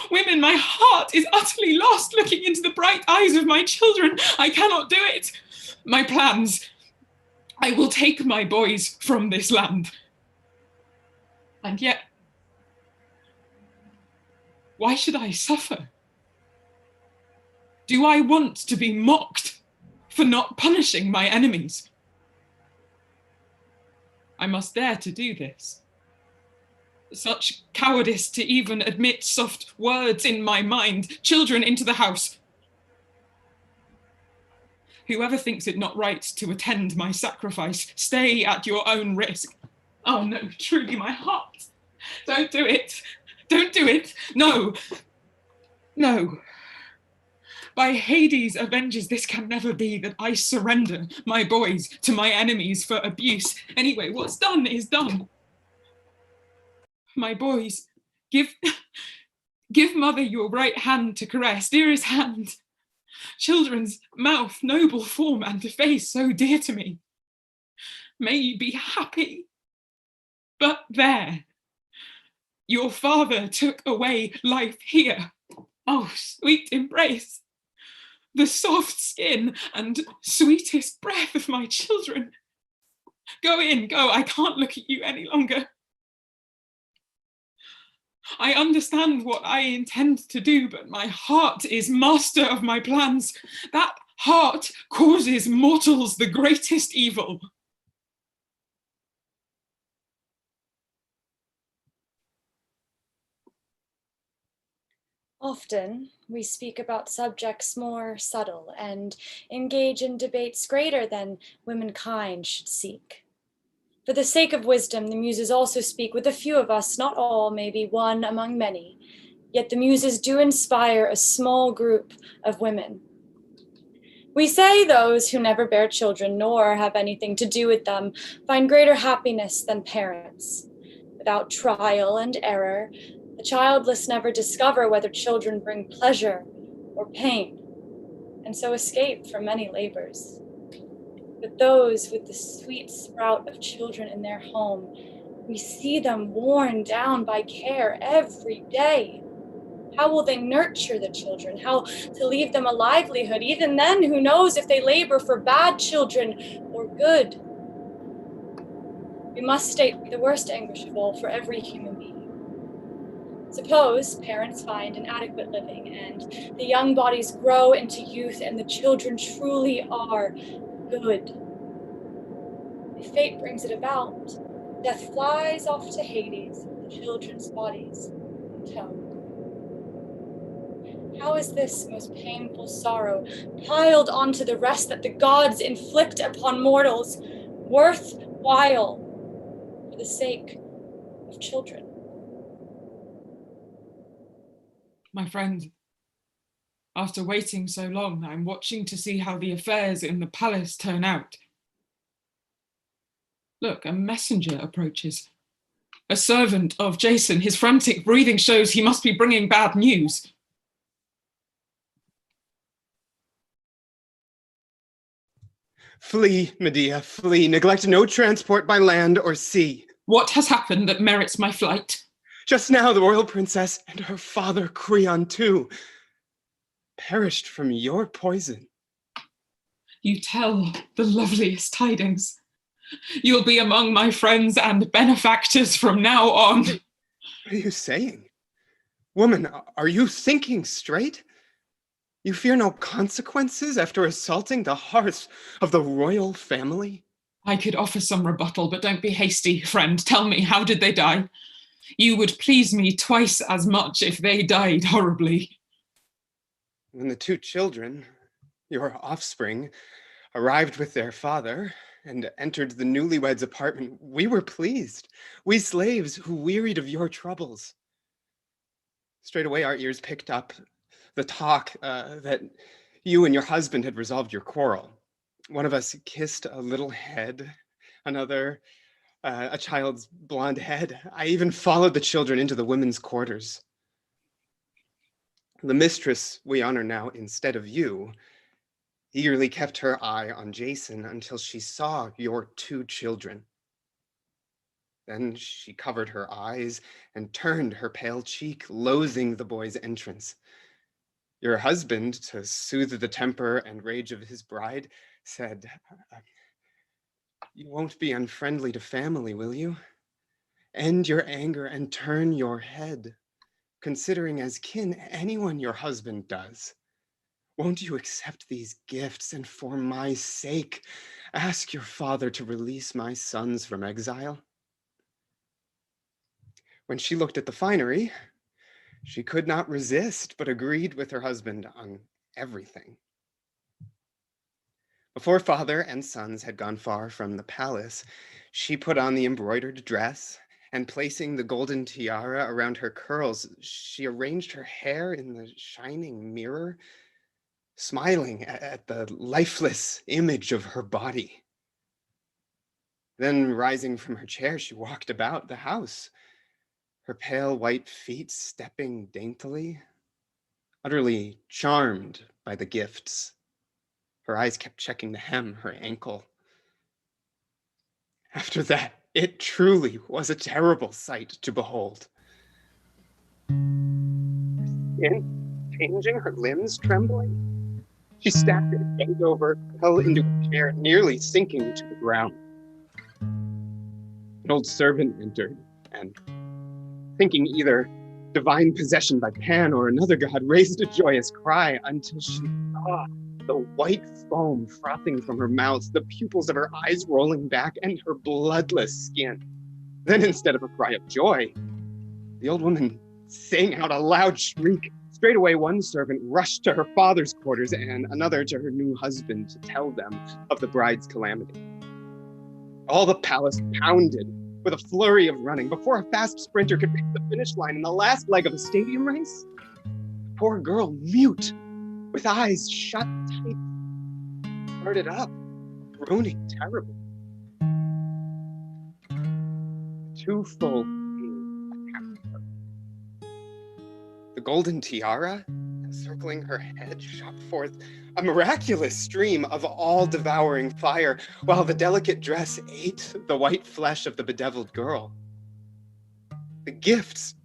Women, my heart is utterly lost looking into the bright eyes of my children. I cannot do it. My plans. I will take my boys from this land. And yet, why should I suffer? Do I want to be mocked for not punishing my enemies? I must dare to do this. Such cowardice to even admit soft words in my mind. Children, into the house. Whoever thinks it not right to attend my sacrifice, stay at your own risk. Oh no, truly my heart. Don't do it. Don't do it. No. No. By Hades avengers, this can never be, that I surrender my boys to my enemies for abuse. Anyway, what's done is done. My boys, give mother your right hand to caress, dearest hand. Children's mouth, noble form, and face so dear to me. May you be happy. But there, your father took away life here. Oh, sweet embrace. The soft skin and sweetest breath of my children. Go in, go, I can't look at you any longer. I understand what I intend to do, but my heart is master of my plans. That heart causes mortals the greatest evil. Often we speak about subjects more subtle and engage in debates greater than womankind should seek. For the sake of wisdom, the muses also speak with a few of us, not all, maybe one among many. Yet the muses do inspire a small group of women. We say those who never bear children nor have anything to do with them find greater happiness than parents. Without trial and error, the childless never discover whether children bring pleasure or pain, and so escape from many labors. But those with the sweet sprout of children in their home, we see them worn down by care every day. How will they nurture the children? How to leave them a livelihood? Even then, who knows if they labor for bad children or good? We must state the worst anguish of all for every human being. Suppose parents find an adequate living and the young bodies grow into youth and the children truly are good. If fate brings it about, death flies off to Hades with the children's bodies in tow. How is this most painful sorrow piled onto the rest that the gods inflict upon mortals worthwhile for the sake of children? My friend, after waiting so long, I'm watching to see how the affairs in the palace turn out. Look, a messenger approaches. A servant of Jason. His frantic breathing shows he must be bringing bad news. Flee, Medea, flee. Neglect no transport by land or sea. What has happened that merits my flight? Just now the royal princess and her father, Kreon, too, perished from your poison. You tell the loveliest tidings. You'll be among my friends and benefactors from now on. What are you saying? Woman, are you thinking straight? You fear no consequences after assaulting the hearth of the royal family? I could offer some rebuttal, but don't be hasty, friend. Tell me, how did they die? You would please me twice as much if they died horribly. When the two children, your offspring, arrived with their father and entered the newlyweds' apartment, we were pleased. We slaves who wearied of your troubles. Straight away, our ears picked up the talk that you and your husband had resolved your quarrel. One of us kissed a little head, another a child's blonde head. I even followed the children into the women's quarters. The mistress we honor now instead of you eagerly kept her eye on Jason until she saw your two children. Then she covered her eyes and turned her pale cheek, loathing the boy's entrance. Your husband, to soothe the temper and rage of his bride, said, "You won't be unfriendly to family, will you? End your anger and turn your head, considering as kin anyone your husband does. Won't you accept these gifts and for my sake ask your father to release my sons from exile?" When she looked at the finery, she could not resist, but agreed with her husband on everything. Before father and sons had gone far from the palace, she put on the embroidered dress, and placing the golden tiara around her curls, she arranged her hair in the shining mirror, smiling at the lifeless image of her body. Then, rising from her chair, she walked about the house, her pale white feet stepping daintily, utterly charmed by the gifts. Her eyes kept checking the hem, her ankle. After that, it truly was a terrible sight to behold. Her skin changing, her limbs trembling. She staggered, bent over, fell into a chair, nearly sinking to the ground. An old servant entered, and thinking either divine possession by Pan or another god, raised a joyous cry until she saw the white foam frothing from her mouth, the pupils of her eyes rolling back, and her bloodless skin. Then, instead of a cry of joy, the old woman sang out a loud shriek. Straightway, one servant rushed to her father's quarters and another to her new husband to tell them of the bride's calamity. All the palace pounded with a flurry of running. Before a fast sprinter could reach the finish line in the last leg of a stadium race, the poor girl, mute, with eyes shut tight, started up, groaning terribly. Twofold pain attacked her. The golden tiara, encircling her head, shot forth a miraculous stream of all-devouring fire, while the delicate dress ate the white flesh of the bedeviled girl. The gifts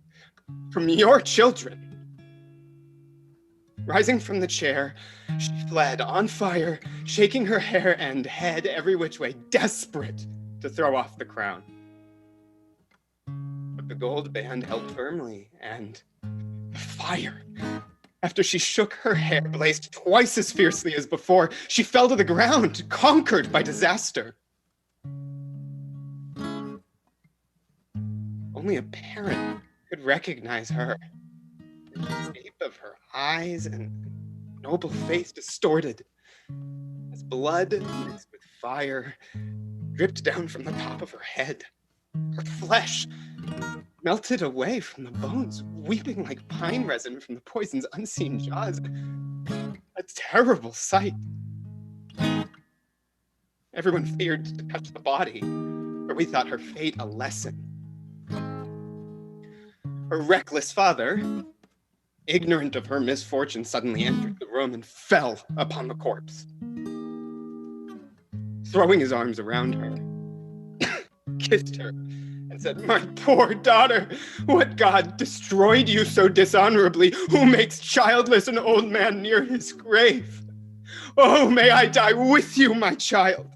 from your children. Rising from the chair, she fled on fire, shaking her hair and head every which way, desperate to throw off the crown. But the gold band held firmly, and the fire, after she shook her hair, blazed twice as fiercely as before. She fell to the ground, conquered by disaster. Only a parent could recognize her. The shape of her eyes and noble face distorted, as blood mixed with fire dripped down from the top of her head. Her flesh melted away from the bones, weeping like pine resin from the poison's unseen jaws. A terrible sight. Everyone feared to touch the body, for we thought her fate a lesson. Her reckless father, ignorant of her misfortune, suddenly entered the room and fell upon the corpse. Throwing his arms around her, kissed her, and said, "My poor daughter, what god destroyed you so dishonorably? Who makes childless an old man near his grave? Oh, may I die with you, my child."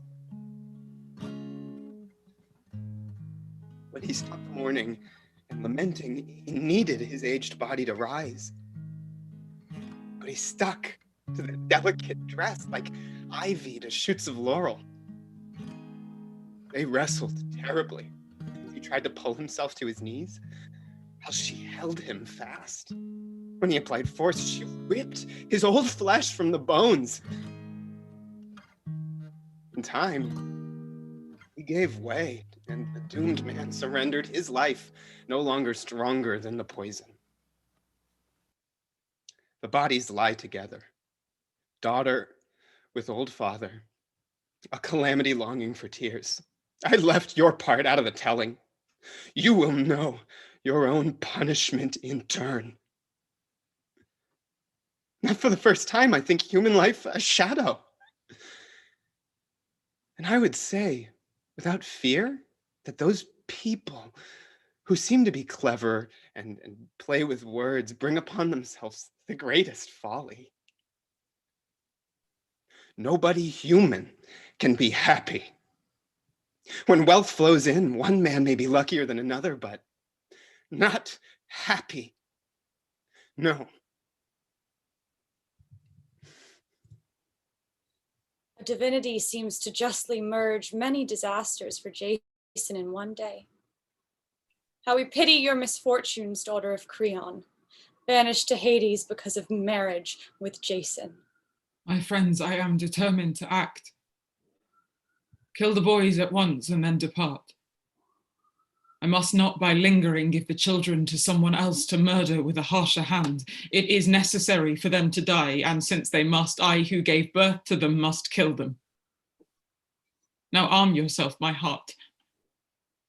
When he stopped mourning and lamenting, he needed his aged body to rise. But he stuck to the delicate dress like ivy to shoots of laurel. They wrestled terribly. He tried to pull himself to his knees, while she held him fast. When he applied force, she ripped his old flesh from the bones. In time, he gave way, and the doomed man surrendered his life, no longer stronger than the poison. The bodies lie together, daughter with old father, a calamity longing for tears. I left your part out of the telling. You will know your own punishment in turn. Not for the first time, I think human life a shadow. And I would say, without fear, that those people who seem to be clever and play with words bring upon themselves the greatest folly. Nobody human can be happy. When wealth flows in, one man may be luckier than another, but not happy. No. A divinity seems to justly merge many disasters for Jason in one day. How we pity your misfortunes, daughter of Kreon, banished to Hades because of marriage with Jason. My friends, I am determined to act. Kill the boys at once and then depart. I must not by lingering give the children to someone else to murder with a harsher hand. It is necessary for them to die, and since they must, I who gave birth to them must kill them. Now arm yourself, my heart.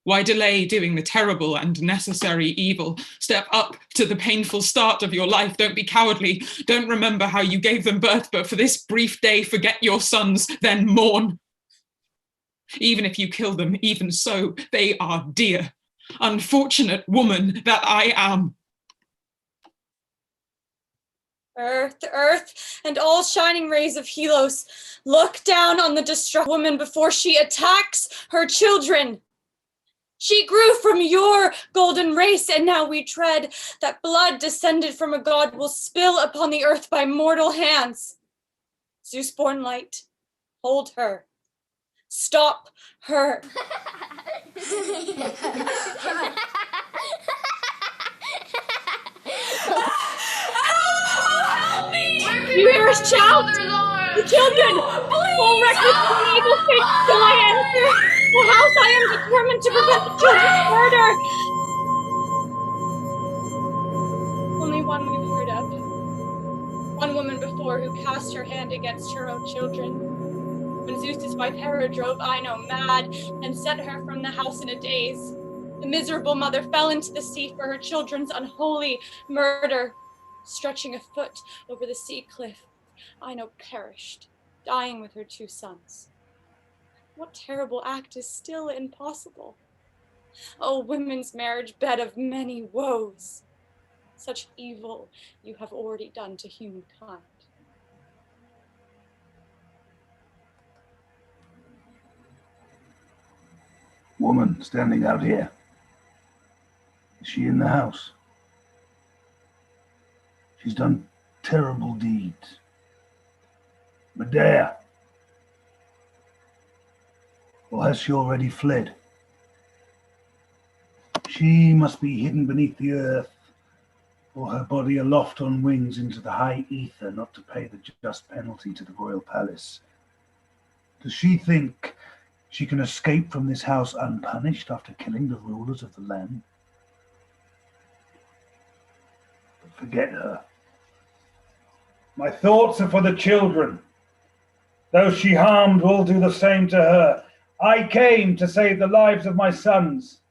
Why delay doing the terrible and necessary evil? Step up to the painful start of your life. Don't be cowardly. Don't remember how you gave them birth, but for this brief day, forget your sons, then mourn. Even if you kill them, even so, they are dear. Unfortunate woman that I am. Earth, earth, and all shining rays of Helos, look down on the distraught woman before she attacks her children. She grew from your golden race, and now we dread that blood descended from a god will spill upon the earth by mortal hands. Zeus-born light, hold her. Stop her. You hear us shout? The children! All reckless and evil fate till I enter the house. I am determined to prevent the children's murder. Only one we've heard of. One woman before who cast her hand against her own children. When Zeus's wife Hera drove Ino mad and sent her from the house in a daze, the miserable mother fell into the sea for her children's unholy murder. Stretching a foot over the sea cliff, Ino perished, dying with her 2 sons. What terrible act is still impossible? O women's marriage bed of many woes! Such evil you have already done to humankind. Woman standing out here. Is she in the house? She's done terrible deeds. Medea. Or has she already fled? She must be hidden beneath the earth, or her body aloft on wings into the high ether, not to pay the just penalty to the royal palace. Does she think she can escape from this house unpunished after killing the rulers of the land? But forget her. My thoughts are for the children. Those she harmed will do the same to her. I came to save the lives of my sons,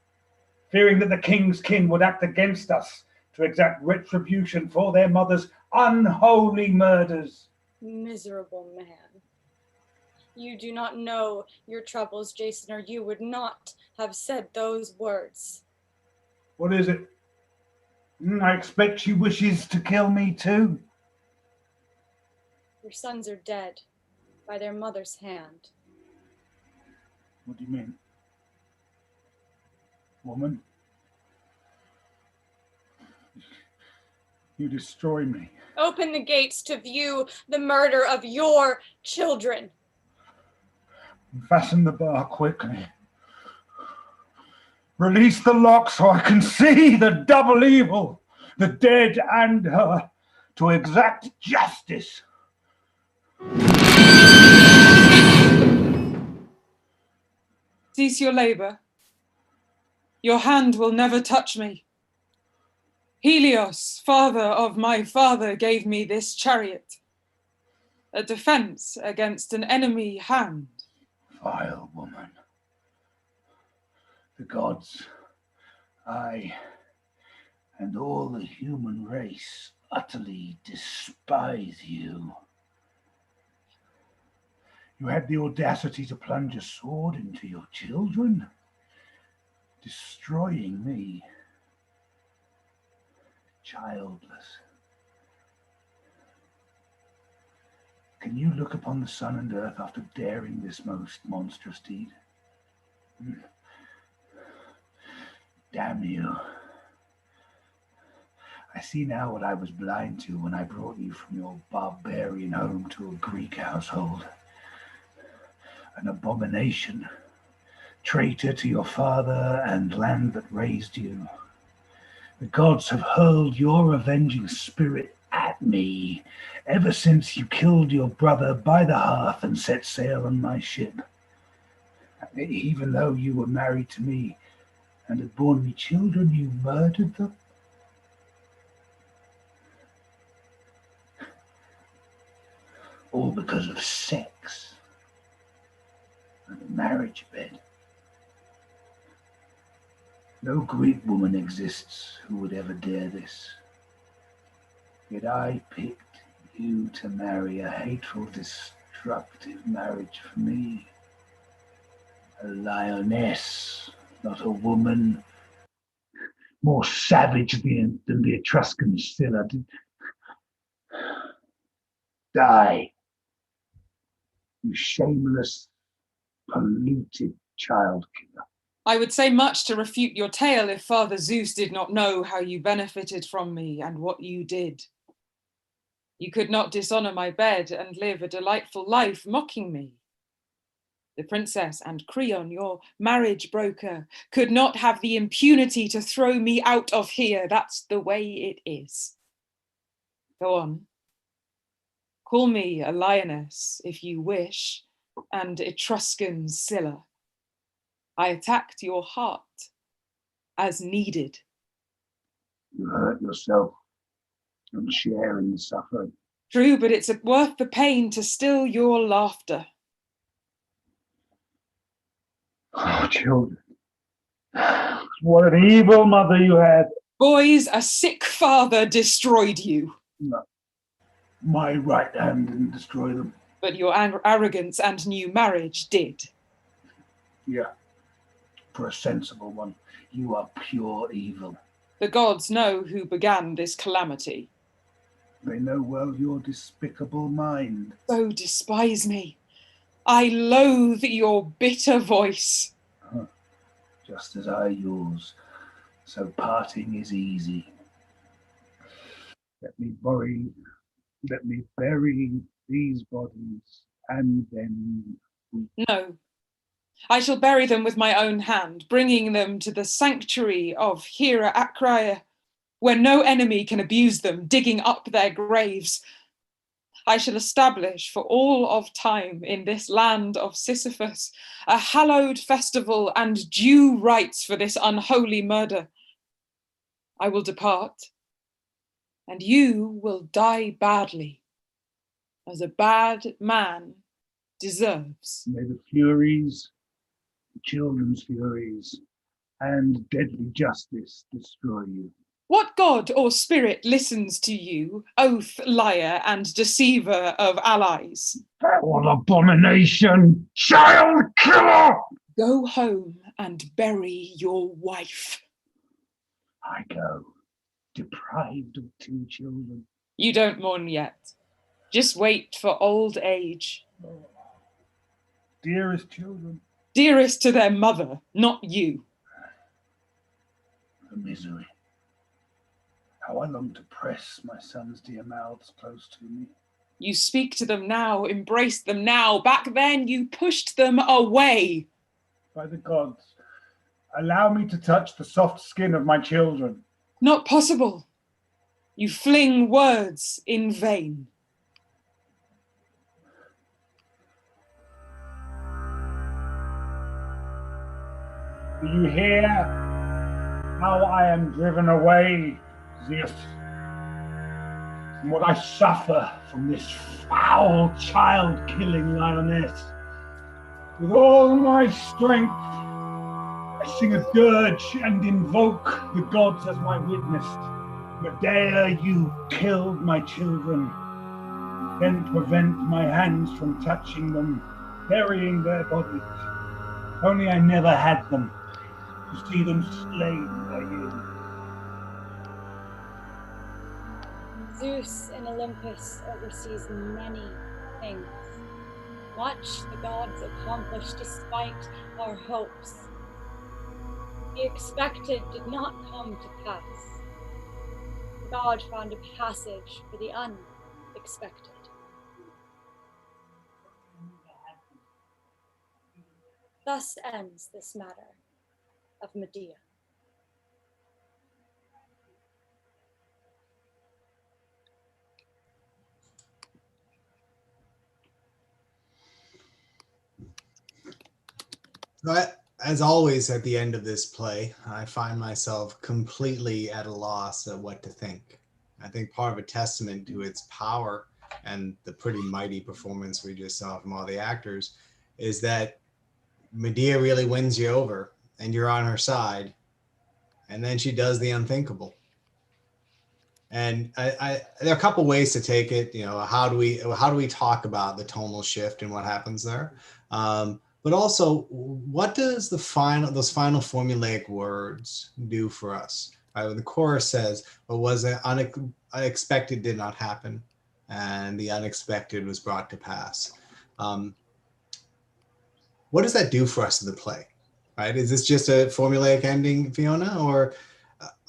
fearing that the king's kin would act against us to exact retribution for their mother's unholy murders. Miserable man. You do not know your troubles, Jason, or you would not have said those words. What is it? I expect she wishes to kill me too. Your sons are dead by their mother's hand. What do you mean? Woman? You destroy me. Open the gates to view the murder of your children. Fasten the bar quickly. Release the lock so I can see the double evil, the dead and her. to exact justice. Cease your labor. Your hand will never touch me. Helios, father of my father, gave me this chariot, a defense against an enemy hand. Vile woman. The gods, I, and all the human race utterly despise you. You had the audacity to plunge a sword into your children, destroying me, childless. Can you look upon the sun and earth after daring this most monstrous deed? Damn you. I see now what I was blind to when I brought you from your barbarian home to a Greek household. An abomination, traitor to your father and land that raised you. The gods have hurled your avenging spirit at me ever since you killed your brother by the hearth and set sail on my ship. Even though you were married to me and had borne me children, you murdered them. All because of sex and a marriage bed. No Greek woman exists who would ever dare this. Yet I picked you to marry a hateful, destructive marriage for me. A lioness, not a woman. More savage than the Etruscan Scylla. Die, you shameless, polluted child killer. I would say much to refute your tale if Father Zeus did not know how you benefited from me and what you did. You could not dishonor my bed and live a delightful life mocking me. The princess and Kreon, your marriage broker, could not have the impunity to throw me out of here. That's the way it is. Go on. Call me a lioness if you wish, and Etruscan Scylla. I attacked your heart as needed. You hurt yourself and share in the suffering. True, but it's worth the pain to still your laughter. Oh, children. What an evil mother you had. Boys, a sick father destroyed you. No. My right hand didn't destroy them. But your arrogance and new marriage did. Yeah. For a sensible one, you are pure evil. The gods know who began this calamity. They know well your despicable mind. So despise me. I loathe your bitter voice. Just as I yours. So parting is easy. Let me bury these bodies, and then No. I shall bury them with my own hand, bringing them to the sanctuary of Acta, where no enemy can abuse them, digging up their graves. I shall establish for all of time in this land of Sisyphus a hallowed festival and due rites for this unholy murder. I will depart, and you will die badly, as a bad man deserves. May the furies, the children's furies, and deadly justice destroy you. What god or spirit listens to you, oath, liar, and deceiver of allies? Foul abomination, child killer! Go home and bury your wife. I go, deprived of 2 children. You don't mourn yet. Just wait for old age. Dearest children. Dearest to their mother, not you. The misery. How I long to press my sons' dear mouths close to me. You speak to them now, embrace them now. Back then you pushed them away. By the gods, allow me to touch the soft skin of my children. Not possible. You fling words in vain. Do you hear how I am driven away, Zeus? And what I suffer from this foul child-killing lioness? With all my strength, I sing a dirge and invoke the gods as my witness. Medea, you killed my children. Then prevent my hands from touching them, burying their bodies. Only I never had them, to see them slain by you. Zeus in Olympus oversees many things. Much the gods accomplish despite our hopes. The expected did not come to pass. God found a passage for the unexpected. Thus ends this matter of Medea. But as always, at the end of this play, I find myself completely at a loss at what to think. I think part of a testament to its power and the pretty mighty performance we just saw from all the actors is that Medea really wins you over and you're on her side, and then she does the unthinkable. And there are a couple ways to take it. You know, how do we talk about the tonal shift and what happens there? But also, what does those final formulaic words do for us? Right, when the chorus says, "What was unexpected did not happen, and the unexpected was brought to pass." What does that do for us in the play? Right? Is this just a formulaic ending, Fiona, or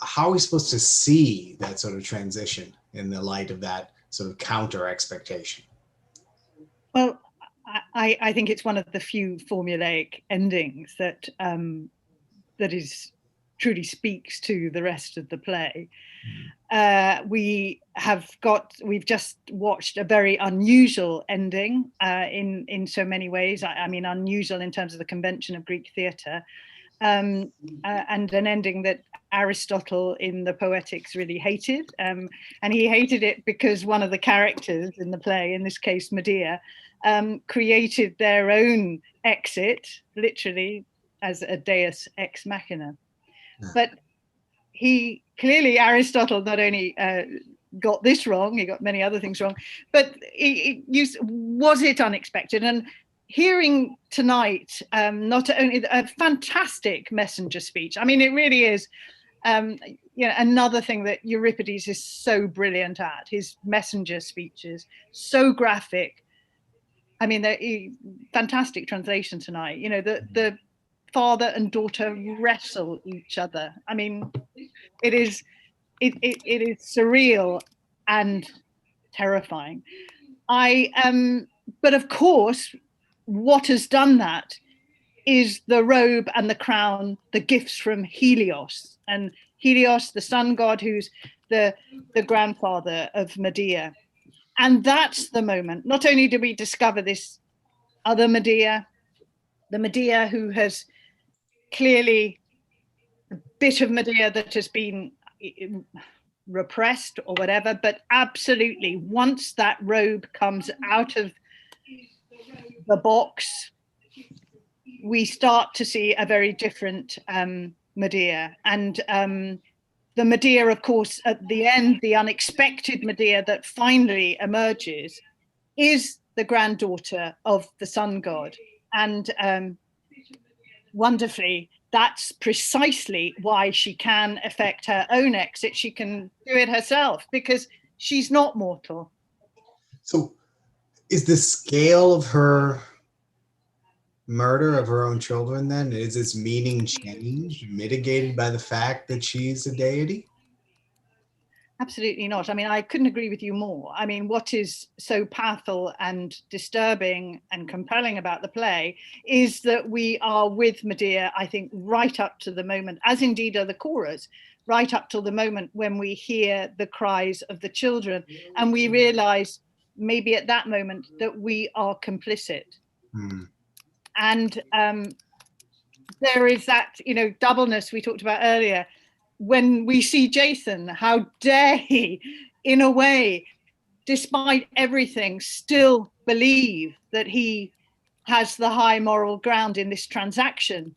how are we supposed to see that sort of transition in the light of that sort of counter expectation? Well, I think it's one of the few formulaic endings that that is truly speaks to the rest of the play. We've just watched a very unusual ending in so many ways. I mean, unusual in terms of the convention of Greek theatre, and an ending that Aristotle in the Poetics really hated, and he hated it because one of the characters in the play, in this case Medea, created their own exit, literally as a deus ex machina. But Aristotle not only got this wrong, he got many other things wrong, but was it unexpected? And hearing tonight, not only a fantastic messenger speech, I mean, it really is, another thing that Euripides is so brilliant at, his messenger speeches, so graphic. I mean, fantastic translation tonight. You know, the father and daughter wrestle each other. I mean, it is surreal and terrifying. But of course, what has done that is the robe and the crown, the gifts from Helios, and Helios, the sun god, who's the grandfather of Medea. And that's the moment. Not only do we discover this other Medea, the Medea who has clearly a bit of Medea that has been repressed or whatever, but absolutely once that robe comes out of the box, we start to see a very different Medea. And the Medea, of course, at the end, the unexpected Medea that finally emerges is the granddaughter of the sun god. And wonderfully, that's precisely why she can effect her own exit. She can do it herself because she's not mortal. So is the scale of her murder of her own children then, is its meaning changed, mitigated by the fact that she's a deity? Absolutely not. I mean, I couldn't agree with you more. I mean, what is so powerful and disturbing and compelling about the play is that we are with Medea, I think, right up to the moment, as indeed are the chorus, right up till the moment when we hear the cries of the children, and we realize maybe at that moment that we are complicit. And there is that, you know, doubleness we talked about earlier. When we see Jason, how dare he, in a way, despite everything, still believe that he has the high moral ground in this transaction.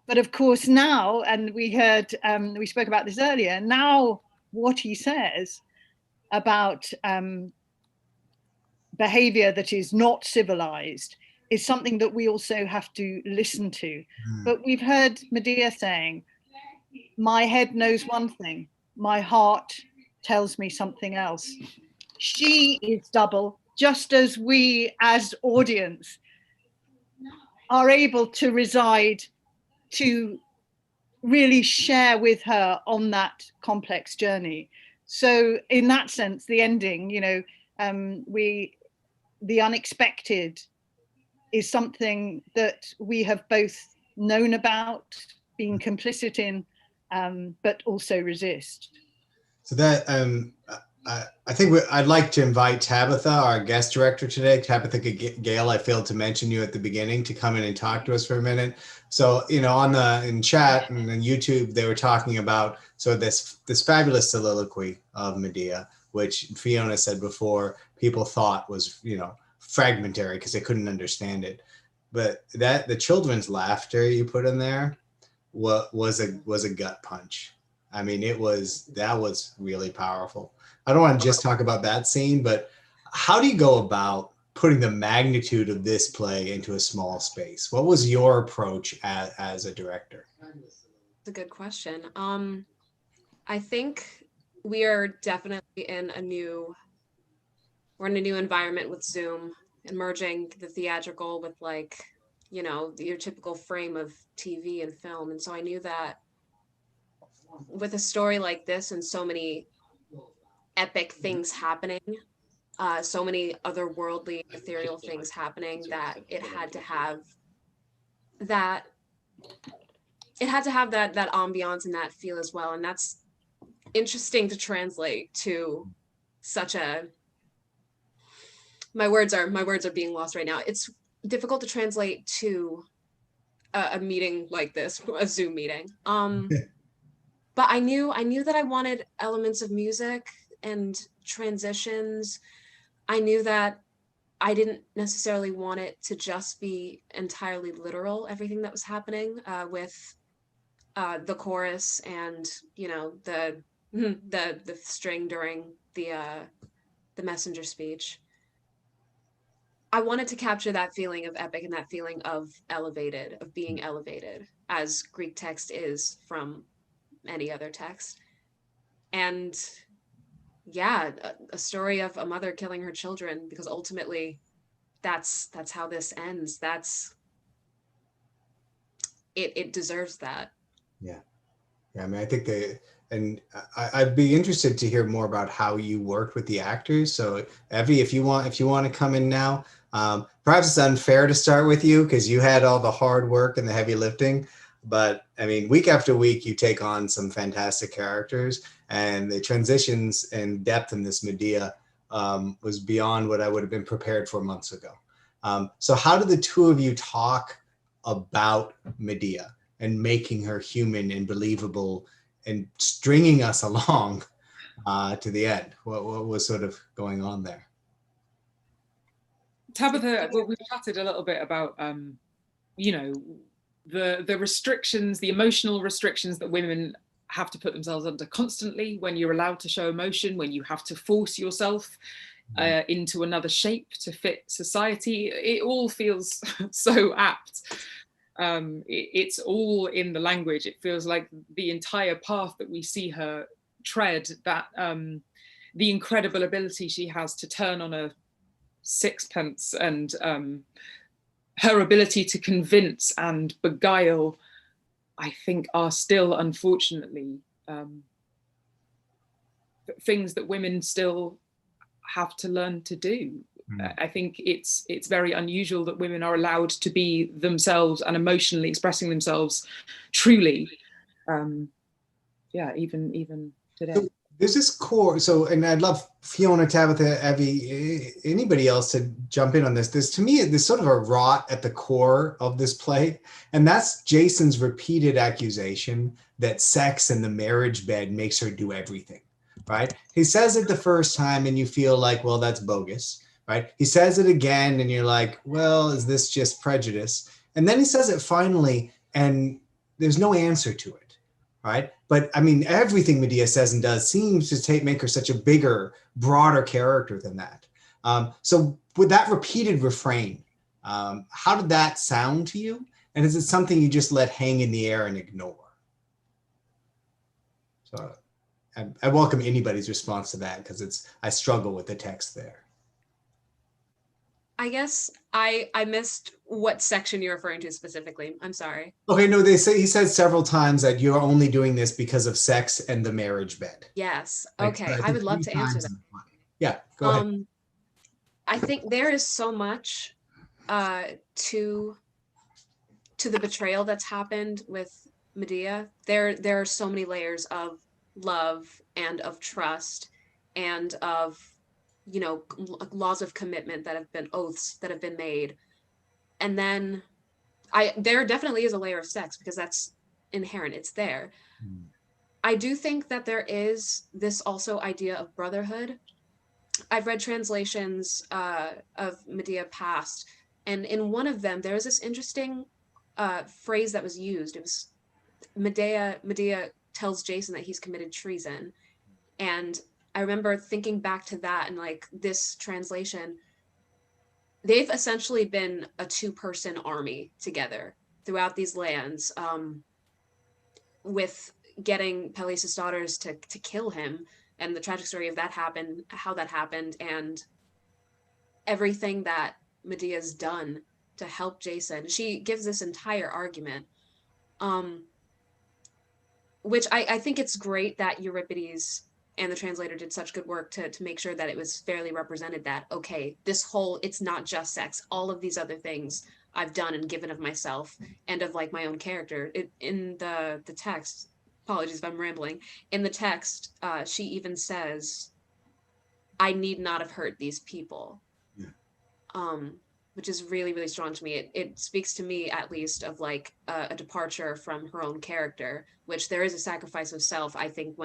But of course now, and we heard, we spoke about this earlier, now what he says about behavior that is not civilized is something that we also have to listen to. But we've heard Medea saying, my head knows one thing, my heart tells me something else. She is double, just as we as audience are able to reside, to really share with her on that complex journey. So in that sense, the ending, you know, the unexpected is something that we have both known about, been complicit in, but also resist. So that I think I'd like to invite Tabatha, our guest director today, Tabatha Gayle. I failed to mention you at the beginning, to come in and talk to us for a minute. So, you know, in chat and on YouTube, they were talking about this fabulous soliloquy of Medea, which Fiona said before people thought was, you know, fragmentary because they couldn't understand it. But the children's laughter you put in there was a gut punch. I mean, that was really powerful. I don't want to just talk about that scene, but how do you go about putting the magnitude of this play into a small space? What was your approach as a director? That's a good question. I think we are definitely in a new environment with Zoom and merging the theatrical with, like, you know, your typical frame of TV and film. And so I knew that with a story like this and so many epic things happening, so many otherworldly, ethereal things happening, that it had to have that ambiance and that feel as well. And that's interesting to translate to such a, my words are being lost right now. It's difficult to translate to a meeting like this, a Zoom meeting. But I knew that I wanted elements of music and transitions. I knew that I didn't necessarily want it to just be entirely literal, everything that was happening with the chorus and, you know, the string during the messenger speech. I wanted to capture that feeling of epic and that feeling of elevated, of being elevated, as Greek text is from any other text. And yeah, a story of a mother killing her children, because ultimately that's how this ends. It deserves that. Yeah. I mean, I think I'd be interested to hear more about how you worked with the actors. So Evvy, if you want to come in now, perhaps it's unfair to start with you because you had all the hard work and the heavy lifting. But I mean, week after week, you take on some fantastic characters, and the transitions and depth in this Medea was beyond what I would have been prepared for months ago. So how did the two of you talk about Medea and making her human and believable and stringing us along to the end? What was sort of going on there? Tabatha, well, we've chatted a little bit about, you know, the restrictions, the emotional restrictions that women have to put themselves under constantly when you're allowed to show emotion, when you have to force yourself into another shape to fit society. It all feels so apt. It's all in the language. It feels like the entire path that we see her tread, that the incredible ability she has to turn on a sixpence, and her ability to convince and beguile, I think, are still unfortunately things that women still have to learn to do. I think it's very unusual that women are allowed to be themselves and emotionally expressing themselves truly. Yeah, even today. So there's this core. So, and I'd love Fiona, Tabatha, Evvy, anybody else to jump in on this. There's, to me, there's sort of a rot at the core of this play, and that's Jason's repeated accusation that sex and the marriage bed makes her do everything. Right? He says it the first time, and you feel like, well, that's bogus. Right? He says it again, and you're like, well, is this just prejudice? And then he says it finally, and there's no answer to it. Right? But I mean, everything Medea says and does seems to make her such a bigger, broader character than that. So with that repeated refrain, how did that sound to you? And is it something you just let hang in the air and ignore? So I welcome anybody's response to that, because I struggle with the text there. I guess I missed what section you're referring to specifically. I'm sorry. Okay, no, he said several times that you're only doing this because of sex and the marriage bed. Yes. Like, Okay. I would love to answer that. Yeah, go ahead. I think there is so much to the betrayal that's happened with Medea. There are so many layers of love and of trust and of, you know, laws of commitment that have been, oaths that have been made. And then there definitely is a layer of sex, because that's inherent, it's there. I do think that there is this also idea of brotherhood. I've read translations of Medea past, and in one of them, there was this interesting phrase that was used. It was Medea tells Jason that he's committed treason. And I remember thinking back to that, and like this translation, they've essentially been a two-person army together throughout these lands, with getting Peleus' daughters to kill him, and the tragic story of that happened, how that happened, and everything that Medea's done to help Jason. She gives this entire argument, which I think it's great that Euripides and the translator did such good work to make sure that it was fairly represented, that, okay, this whole, it's not just sex, all of these other things I've done and given of myself and of like my own character. In the text, apologies if I'm rambling, in the text, she even says, I need not have hurt these people. Yeah. Which is really, really strong to me. It speaks to me, at least, of like a departure from her own character, which there is a sacrifice of self, I think,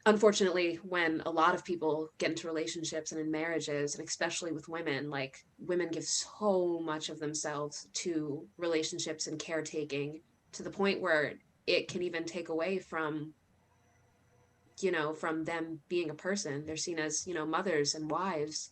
unfortunately, when a lot of people get into relationships and in marriages, and especially with women, like women give so much of themselves to relationships and caretaking, to the point where it can even take away from, you know, from them being a person. They're seen as, you know, mothers and wives.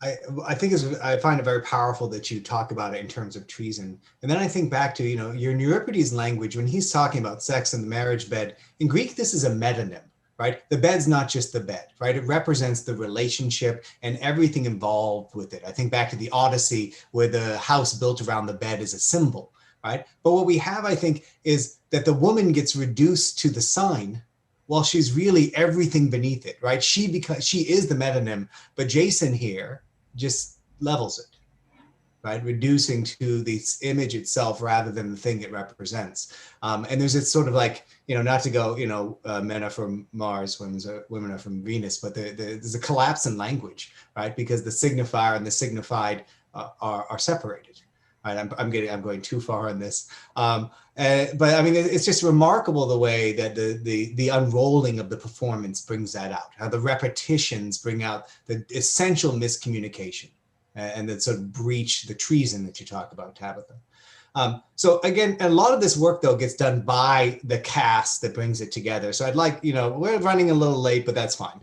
I think I find it very powerful that you talk about it in terms of treason. And then I think back to, you know, your Euripides language, when he's talking about sex and the marriage bed, in Greek, this is a metonym, right? The bed's not just the bed, right? It represents the relationship and everything involved with it. I think back to the Odyssey, where the house built around the bed is a symbol, right? But what we have, I think, is that the woman gets reduced to the sign, while she's really everything beneath it, right? Because she is the metonym, but Jason here just levels it, right? Reducing to the image itself rather than the thing it represents. And there's this sort of like, you know, not to go, you know, men are from Mars, women are from Venus, but there's a collapse in language, right? Because the signifier and the signified are separated. Right, I'm going too far on this, but I mean, it's just remarkable the way that the unrolling of the performance brings that out. How the repetitions bring out the essential miscommunication and that sort of breach, the treason that you talk about, Tabatha. So again, a lot of this work though gets done by the cast that brings it together. So I'd like, you know, we're running a little late, but that's fine.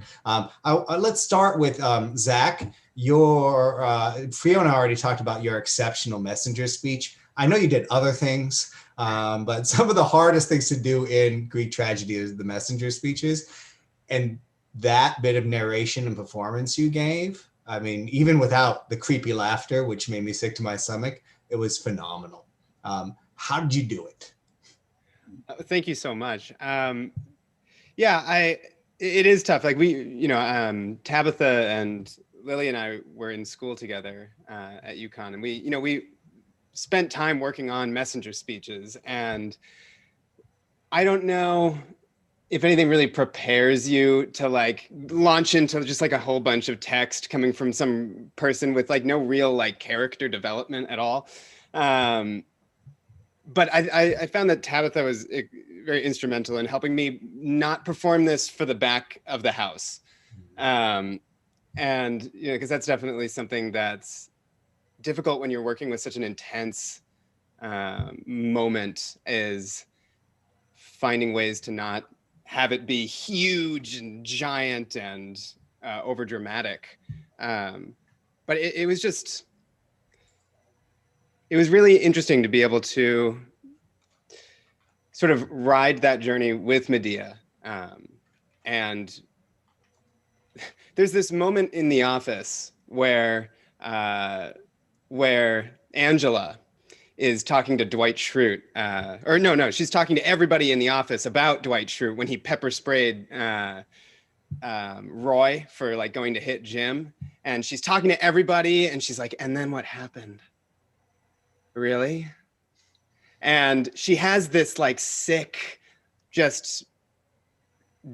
Let's start with Zack. Fiona already talked about your exceptional messenger speech. I know you did other things, but some of the hardest things to do in Greek tragedy is the messenger speeches. And that bit of narration and performance you gave, I mean, even without the creepy laughter, which made me sick to my stomach, it was phenomenal. How did you do it? Thank you so much. Yeah, it is tough. Like Tabatha and Lily and I were in school together at UConn, and we spent time working on messenger speeches, and I don't know if anything really prepares you to like launch into just like a whole bunch of text coming from some person with like no real like character development at all. But I found that Tabatha was very instrumental in helping me not perform this for the back of the house. And, because that's definitely something that's difficult when you're working with such an intense moment, is finding ways to not have it be huge and giant and over dramatic. But it was really interesting to be able to sort of ride that journey with Medea. And there's this moment in the office where Angela is talking to Dwight Schrute, she's talking to everybody in the office about Dwight Schrute when he pepper sprayed Roy for like going to hit Jim. And she's talking to everybody and she's like, and then what happened? Really? And she has this like sick, just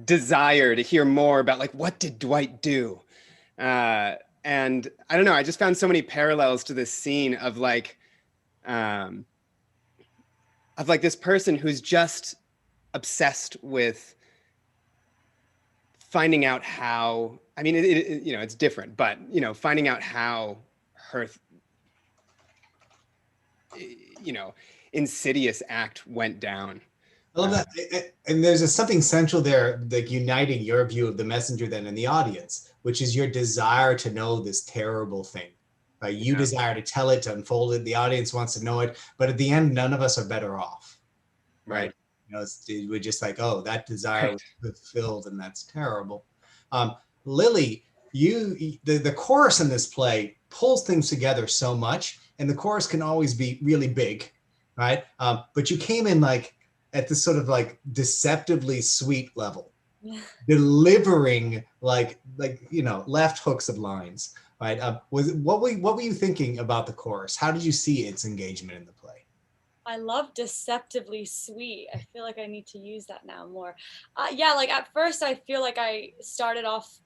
desire to hear more about like, what did Dwight do? And I don't know, I just found so many parallels to this scene of like this person who's just obsessed with finding out how, I mean, it's different, but, finding out how her, insidious act went down. I love that. And there's something central there, like uniting your view of the messenger then and the audience, which is your desire to know this terrible thing. Right? You desire to tell it, to unfold it. The audience wants to know it. But at the end, none of us are better off. Right. We're just like, oh, that desire was fulfilled and that's terrible. Lily, the chorus in this play pulls things together so much, and the chorus can always be really big, right? But you came in like at this sort of like deceptively sweet level, delivering like left hooks of lines, right? What were you thinking about the chorus? How did you see its engagement in the play? I love deceptively sweet. I feel like I need to use that now more. Like at first I feel like I started off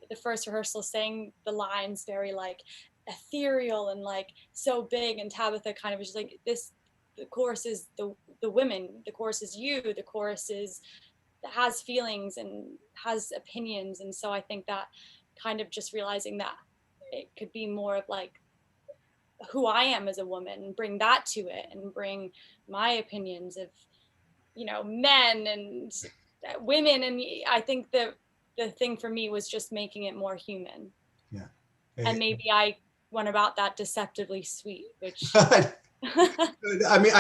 the first rehearsal saying the lines very like ethereal and like so big, and Tabatha kind of was just like, the chorus is the women, the chorus is you, the chorus has feelings and has opinions. And so I think that kind of just realizing that it could be more of like who I am as a woman, and bring that to it, and bring my opinions of, men and women. And I think the thing for me was just making it more human. Yeah. And maybe I went about that deceptively sweet, which I mean,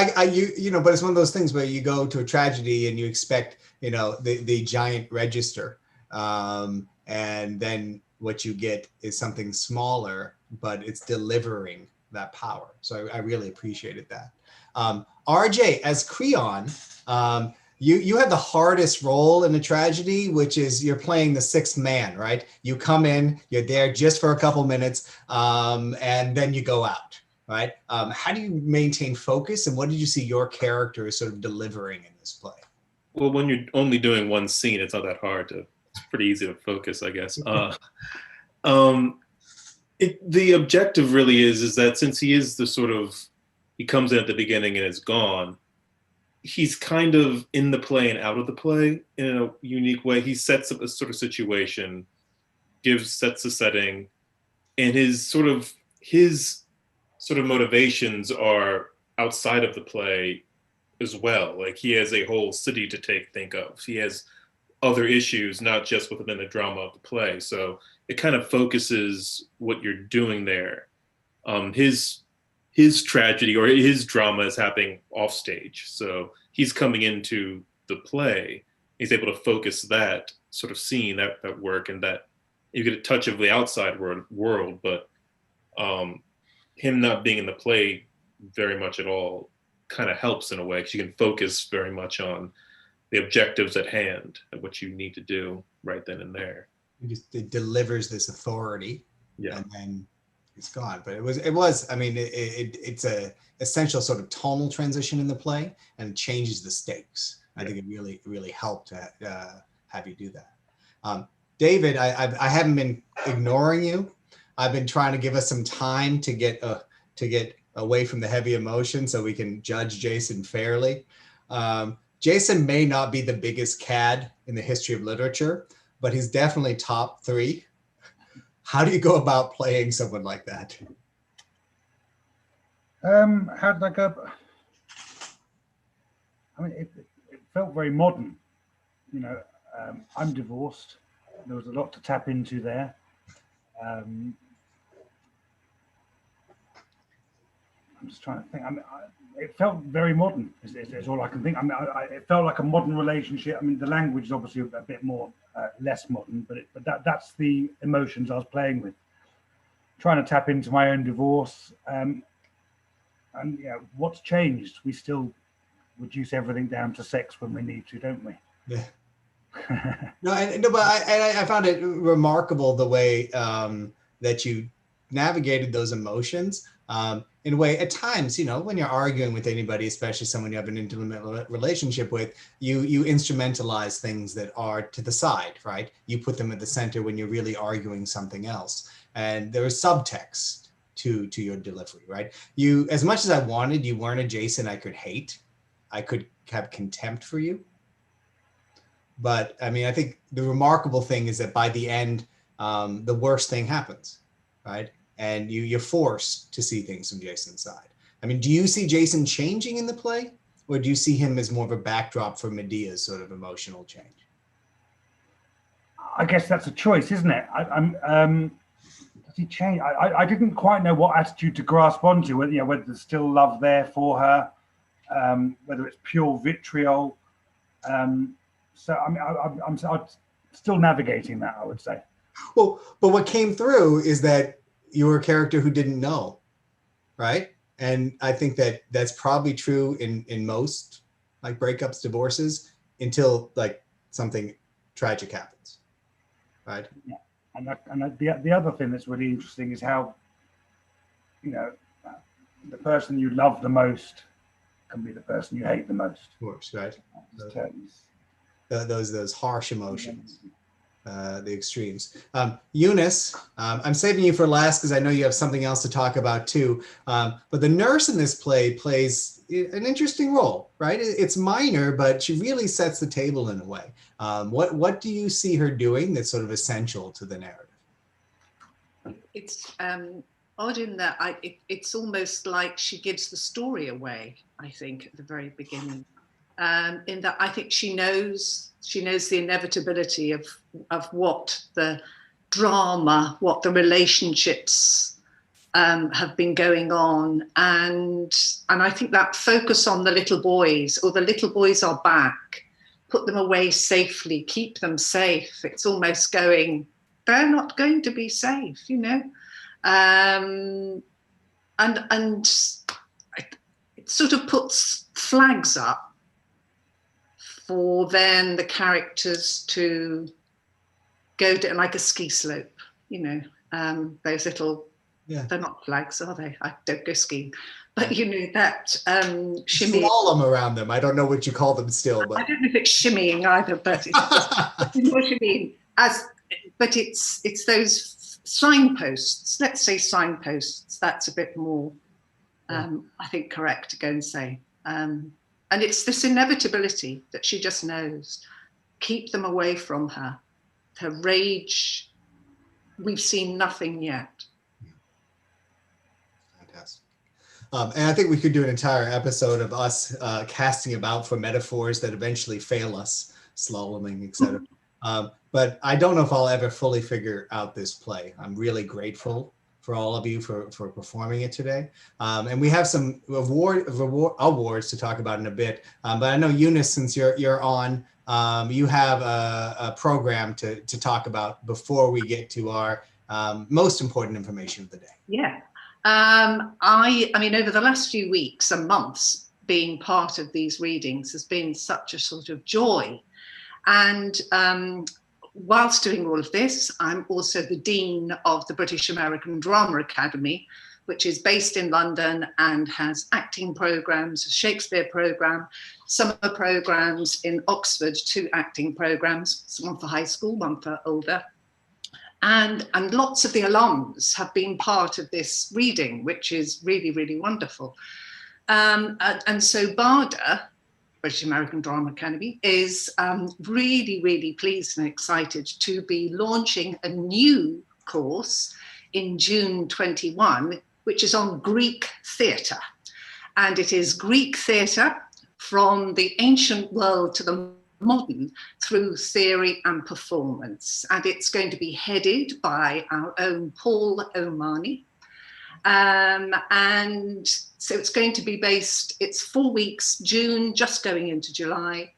but it's one of those things where you go to a tragedy and you expect, the giant register, and then what you get is something smaller, but it's delivering that power. So I really appreciated that. RJ, as Kreon, you had the hardest role in a tragedy, which is you're playing the sixth man, right? You come in, you're there just for a couple minutes, and then you go out, right? How do you maintain focus, and what did you see your character sort of delivering in this play? Well, when you're only doing one scene, it's not that hard to, it's pretty easy to focus, I guess. The objective really is that since he is he comes in at the beginning and is gone, he's kind of in the play and out of the play in a unique way. He sets up a sort of situation, sets the setting, and his sort of motivations are outside of the play as well. Like he has a whole city to think of. He has other issues, not just within the drama of the play. So it kind of focuses what you're doing there. His tragedy or his drama is happening off stage. So he's coming into the play. He's able to focus that sort of scene, that work, and that you get a touch of the outside world, but him not being in the play very much at all kind of helps in a way, because you can focus very much on the objectives at hand and what you need to do right then and there. It delivers this authority, Yeah. and then it's gone. But it was. I mean, it's a essential sort of tonal transition in the play, and it changes the stakes. I think it really helped to have you do that. David, I haven't been ignoring you. I've been trying to give us some time to get away from the heavy emotion so we can judge Jason fairly. Jason may not be the biggest cad in the history of literature, but he's definitely top 3. How do you go about playing someone like that? How did I go? I mean, it felt very modern. You know, I'm divorced. There was a lot to tap into there. I'm just trying to think. I mean, it felt very modern. Is all I can think. I mean, it felt like a modern relationship. I mean, the language is obviously a bit more less modern, but that's the emotions I was playing with. Trying to tap into my own divorce, and yeah, what's changed? We still reduce everything down to sex when we need to, don't we? Yeah. But I found it remarkable the way that you navigated those emotions. In a way, at times, you know, when you're arguing with anybody, especially someone you have an intimate relationship with, you instrumentalize things that are to the side, right? You put them at the center when you're really arguing something else. And there is subtext to your delivery, right? You, as much as I wanted, you weren't a Jason I could hate. I could have contempt for you. But I mean, I think the remarkable thing is that by the end, the worst thing happens, right? And you're forced to see things from Jason's side. I mean, do you see Jason changing in the play, or do you see him as more of a backdrop for Medea's sort of emotional change? I guess that's a choice, isn't it? Does he change? I didn't quite know what attitude to grasp onto, whether, you know, whether there's still love there for her, whether it's pure vitriol. So I mean, I'm still navigating that, I would say. Well, but what came through is that you were a character who didn't know, right? And I think that that's probably true in most like breakups, divorces, until like something tragic happens, right? Yeah, and the other thing that's really interesting is how, you know, the person you love the most can be the person you hate the most. Of course, right? Those harsh emotions. The extremes. Eunice, I'm saving you for last because I know you have something else to talk about too. But the nurse in this play plays an interesting role, right? It's minor, but she really sets the table in a way. What do you see her doing that's sort of essential to the narrative? It's odd in that it's almost like she gives the story away, I think, at the very beginning. In that I think she knows the inevitability of what the drama, what the relationships have been going on, and I think that focus on the little boys, or the little boys are back, put them away safely, keep them safe. It's almost going, they're not going to be safe, you know, and it sort of puts flags up for then the characters to go down like a ski slope, you know, those little, they're not flags, are they? I don't go skiing. But you know, that shimmy. Slalom around them. I don't know what you call them still. But I don't know if it's shimmying either, but it's just, you know what I mean? But it's those signposts, let's say signposts, that's a bit more, I think, correct to go and say. And it's this inevitability that she just knows. Keep them away from her. Her rage, we've seen nothing yet. Fantastic. And I think we could do an entire episode of us casting about for metaphors that eventually fail us, slaloming, etc. But I don't know if I'll ever fully figure out this play. I'm really grateful for all of you for performing it today. And we have some awards to talk about in a bit. But I know, Eunice, since you're on, you have a program to talk about before we get to our most important information of the day. Yeah. I mean, over the last few weeks and months, being part of these readings has been such a sort of joy. And whilst doing all of this, I'm also the Dean of the British American Drama Academy, which is based in London and has acting programs, a Shakespeare program, summer programs in Oxford, 2 acting programs, one for high school, one for older. And lots of the alums have been part of this reading, which is really, really wonderful. And so BARDA, British American Drama Academy, is really, really pleased and excited to be launching a new course in June 21, which is on Greek theatre. And it is Greek theatre from the ancient world to the modern through theory and performance. And it's going to be headed by our own Paul Omani. And so it's going to be based, it's 4 weeks, June, just going into July.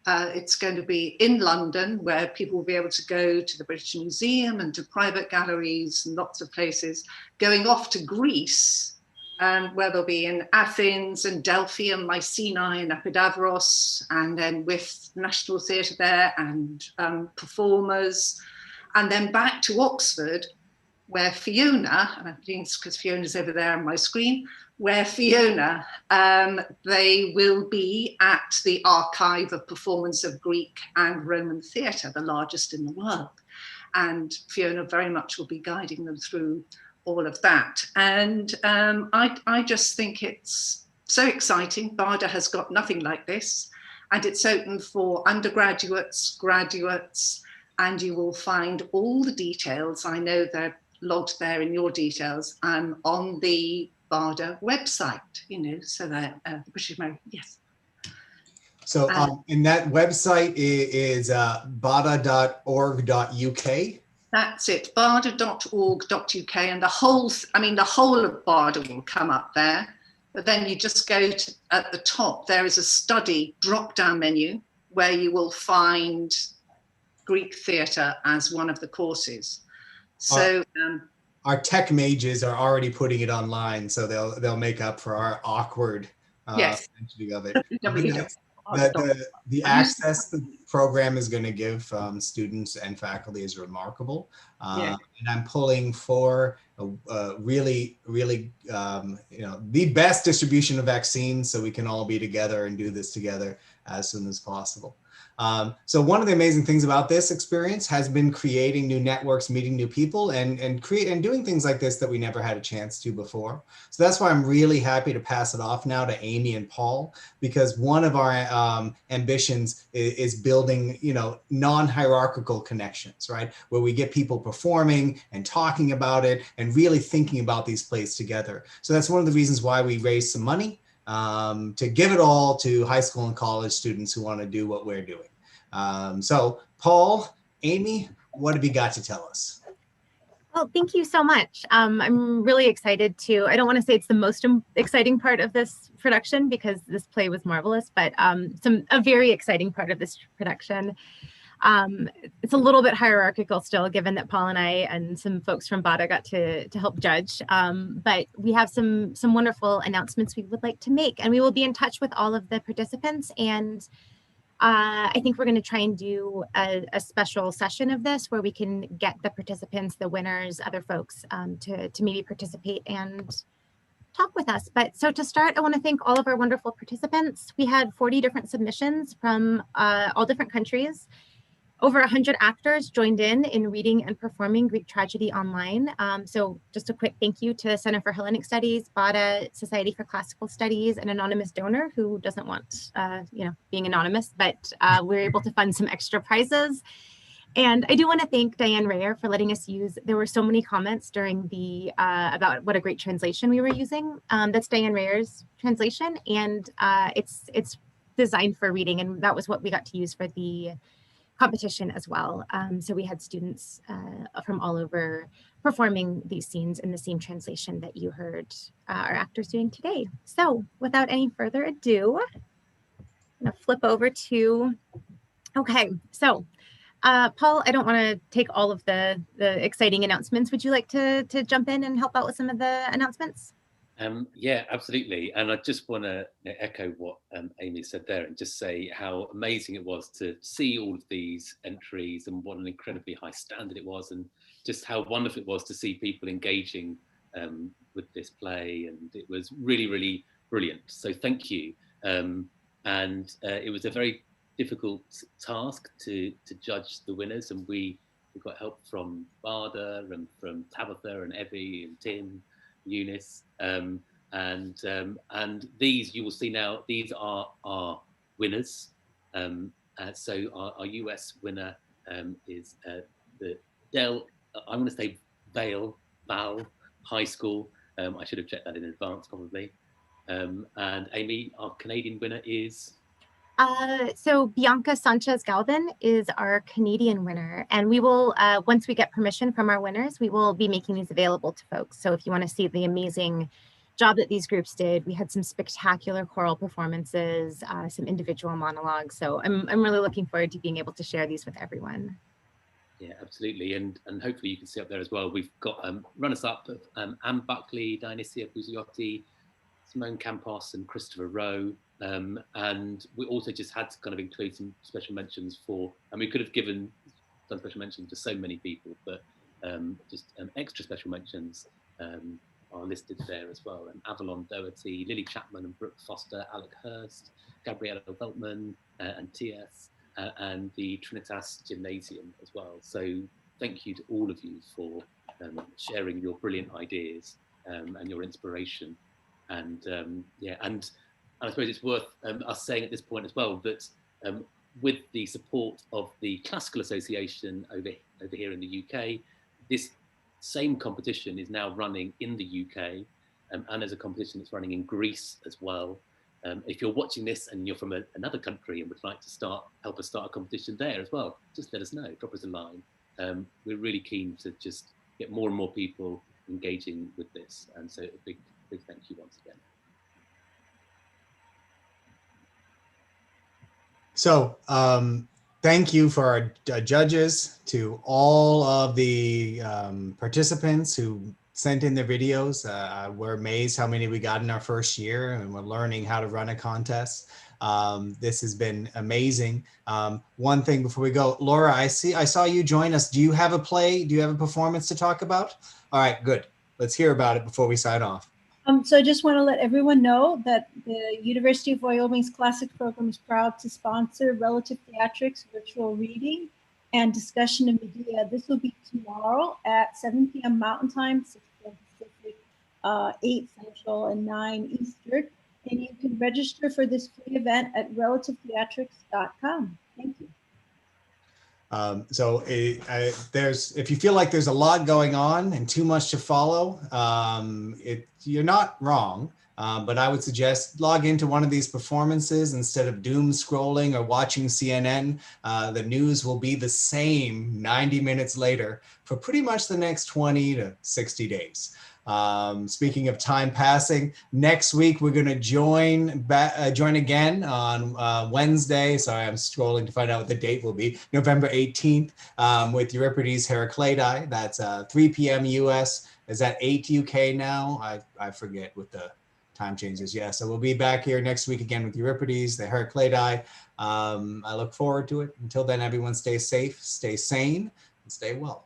It's going to be in London, where people will be able to go to the British Museum and to private galleries and lots of places, going off to Greece, where they'll be in Athens and Delphi and Mycenae and Epidavros, and then with National Theatre there and performers, and then back to Oxford, where Fiona, and I'm doing this because Fiona's over there on my screen, where Fiona, they will be at the Archive of Performance of Greek and Roman Theatre, the largest in the world. And Fiona very much will be guiding them through all of that. And I just think it's so exciting. BARDA has got nothing like this, and it's open for undergraduates, graduates, and you will find all the details. I know they're logged there in your details on the BARDA website, you know, so that the British American, yes. So and that website is barda.org.uk. That's it, barda.org.uk, and the whole of BARDA will come up there. But then you just go to, at the top, there is a study drop-down menu where you will find Greek theatre as one of the courses. So our tech mages are already putting it online, so they'll make up for our awkward mentioning of it. The access the program is going to give students and faculty is remarkable. And I'm pulling for really, really, the best distribution of vaccines, so we can all be together and do this together as soon as possible. So one of the amazing things about this experience has been creating new networks, meeting new people, and doing things like this that we never had a chance to before. So that's why I'm really happy to pass it off now to Amy and Paul, because one of our ambitions is building, non-hierarchical connections, right? Where we get people performing and talking about it and really thinking about these plays together. So that's one of the reasons why we raised some money to give it all to high school and college students who want to do what we're doing. So Paul, Amy, what have you got to tell us? Well, thank you so much. I'm really excited to, I don't want to say it's the most exciting part of this production because this play was marvelous, but a very exciting part of this production. It's a little bit hierarchical still, given that Paul and I and some folks from BARDA got to help judge. But we have some wonderful announcements we would like to make, and we will be in touch with all of the participants. And I think we're going to try and do a special session of this where we can get the participants, the winners, other folks to maybe participate and talk with us. But so to start, I want to thank all of our wonderful participants. We had 40 different submissions from all different countries. Over 100 actors joined in reading and performing Greek tragedy online. So just a quick thank you to Center for Hellenic Studies, BARDA, Society for Classical Studies, an anonymous donor who doesn't want, being anonymous, but we're able to fund some extra prizes. And I do want to thank Diane Rayor for letting us use, there were so many comments during the, about what a great translation we were using. That's Diane Rayor's translation, and it's designed for reading, and that was what we got to use for the competition as well. So we had students from all over performing these scenes in the same translation that you heard our actors doing today. So without any further ado, I'm gonna flip over to, okay, so Paul, I don't wanna take all of the exciting announcements. Would you like to jump in and help out with some of the announcements? Yeah, absolutely. And I just want to echo what Amy said there and just say how amazing it was to see all of these entries and what an incredibly high standard it was, and just how wonderful it was to see people engaging with this play. And it was really, really brilliant. So thank you. And it was a very difficult task to judge the winners, and we got help from Bada and from Tabatha and Evvy and Tim, Eunice, and these you will see now. These are our winners. So our US winner is the I'm going to say Val High School. I should have checked that in advance, probably. And Amy, our Canadian winner is. So Bianca Sanchez Galvin is our Canadian winner, and we will, once we get permission from our winners, we will be making these available to folks. So if you want to see the amazing job that these groups did, we had some spectacular choral performances, some individual monologues. So I'm really looking forward to being able to share these with everyone. Yeah, absolutely, and hopefully you can see up there as well. We've got runners-up of Anne Buckley, Dionysia Buzziotti, Simone Campos, and Christopher Rowe. And we also just had to kind of include some special mentions for, and we could have done special mentions for so many people, but just extra special mentions are listed there as well. And Avalon Doherty, Lily Chapman and Brooke Foster, Alec Hurst, Gabriella Veltman and T.S. And the Trinitas Gymnasium as well. So thank you to all of you for sharing your brilliant ideas and your inspiration. And yeah, and I suppose it's worth us saying at this point as well that with the support of the Classical Association over here in the UK, this same competition is now running in the UK, and there's a competition that's running in Greece as well. If you're watching this and you're from another country and would like to help us start a competition there as well, just let us know, drop us a line. We're really keen to just get more and more people engaging with this, and so a big thank you once again. So thank you for our judges, to all of the participants who sent in their videos. We're amazed how many we got in our first year, and we're learning how to run a contest. This has been amazing. One thing before we go, Laura, I saw you join us. Do you have a play? Do you have a performance to talk about? All right, good. Let's hear about it before we sign off. So I just want to let everyone know that the University of Wyoming's Classic program is proud to sponsor Relative Theatrics virtual reading and discussion of Medea. This will be tomorrow at 7 p.m. Mountain Time, 6 p.m. Pacific, 8 Central, and 9 Eastern. And you can register for this free event at relativetheatrics.com. Thank you. So if you feel like there's a lot going on and too much to follow, you're not wrong, but I would suggest log into one of these performances instead of doom scrolling or watching CNN. The news will be the same 90 minutes later for pretty much the next 20 to 60 days. Speaking of time passing, next week we're going to join again on Wednesday. Sorry, I'm scrolling to find out what the date will be. November 18th with Euripides Heraclidi. That's 3 p.m. US. Is that 8 UK now? I forget what the time changes. Yeah, so we'll be back here next week again with Euripides, the Heraclidi. I look forward to it. Until then, everyone stay safe, stay sane, and stay well.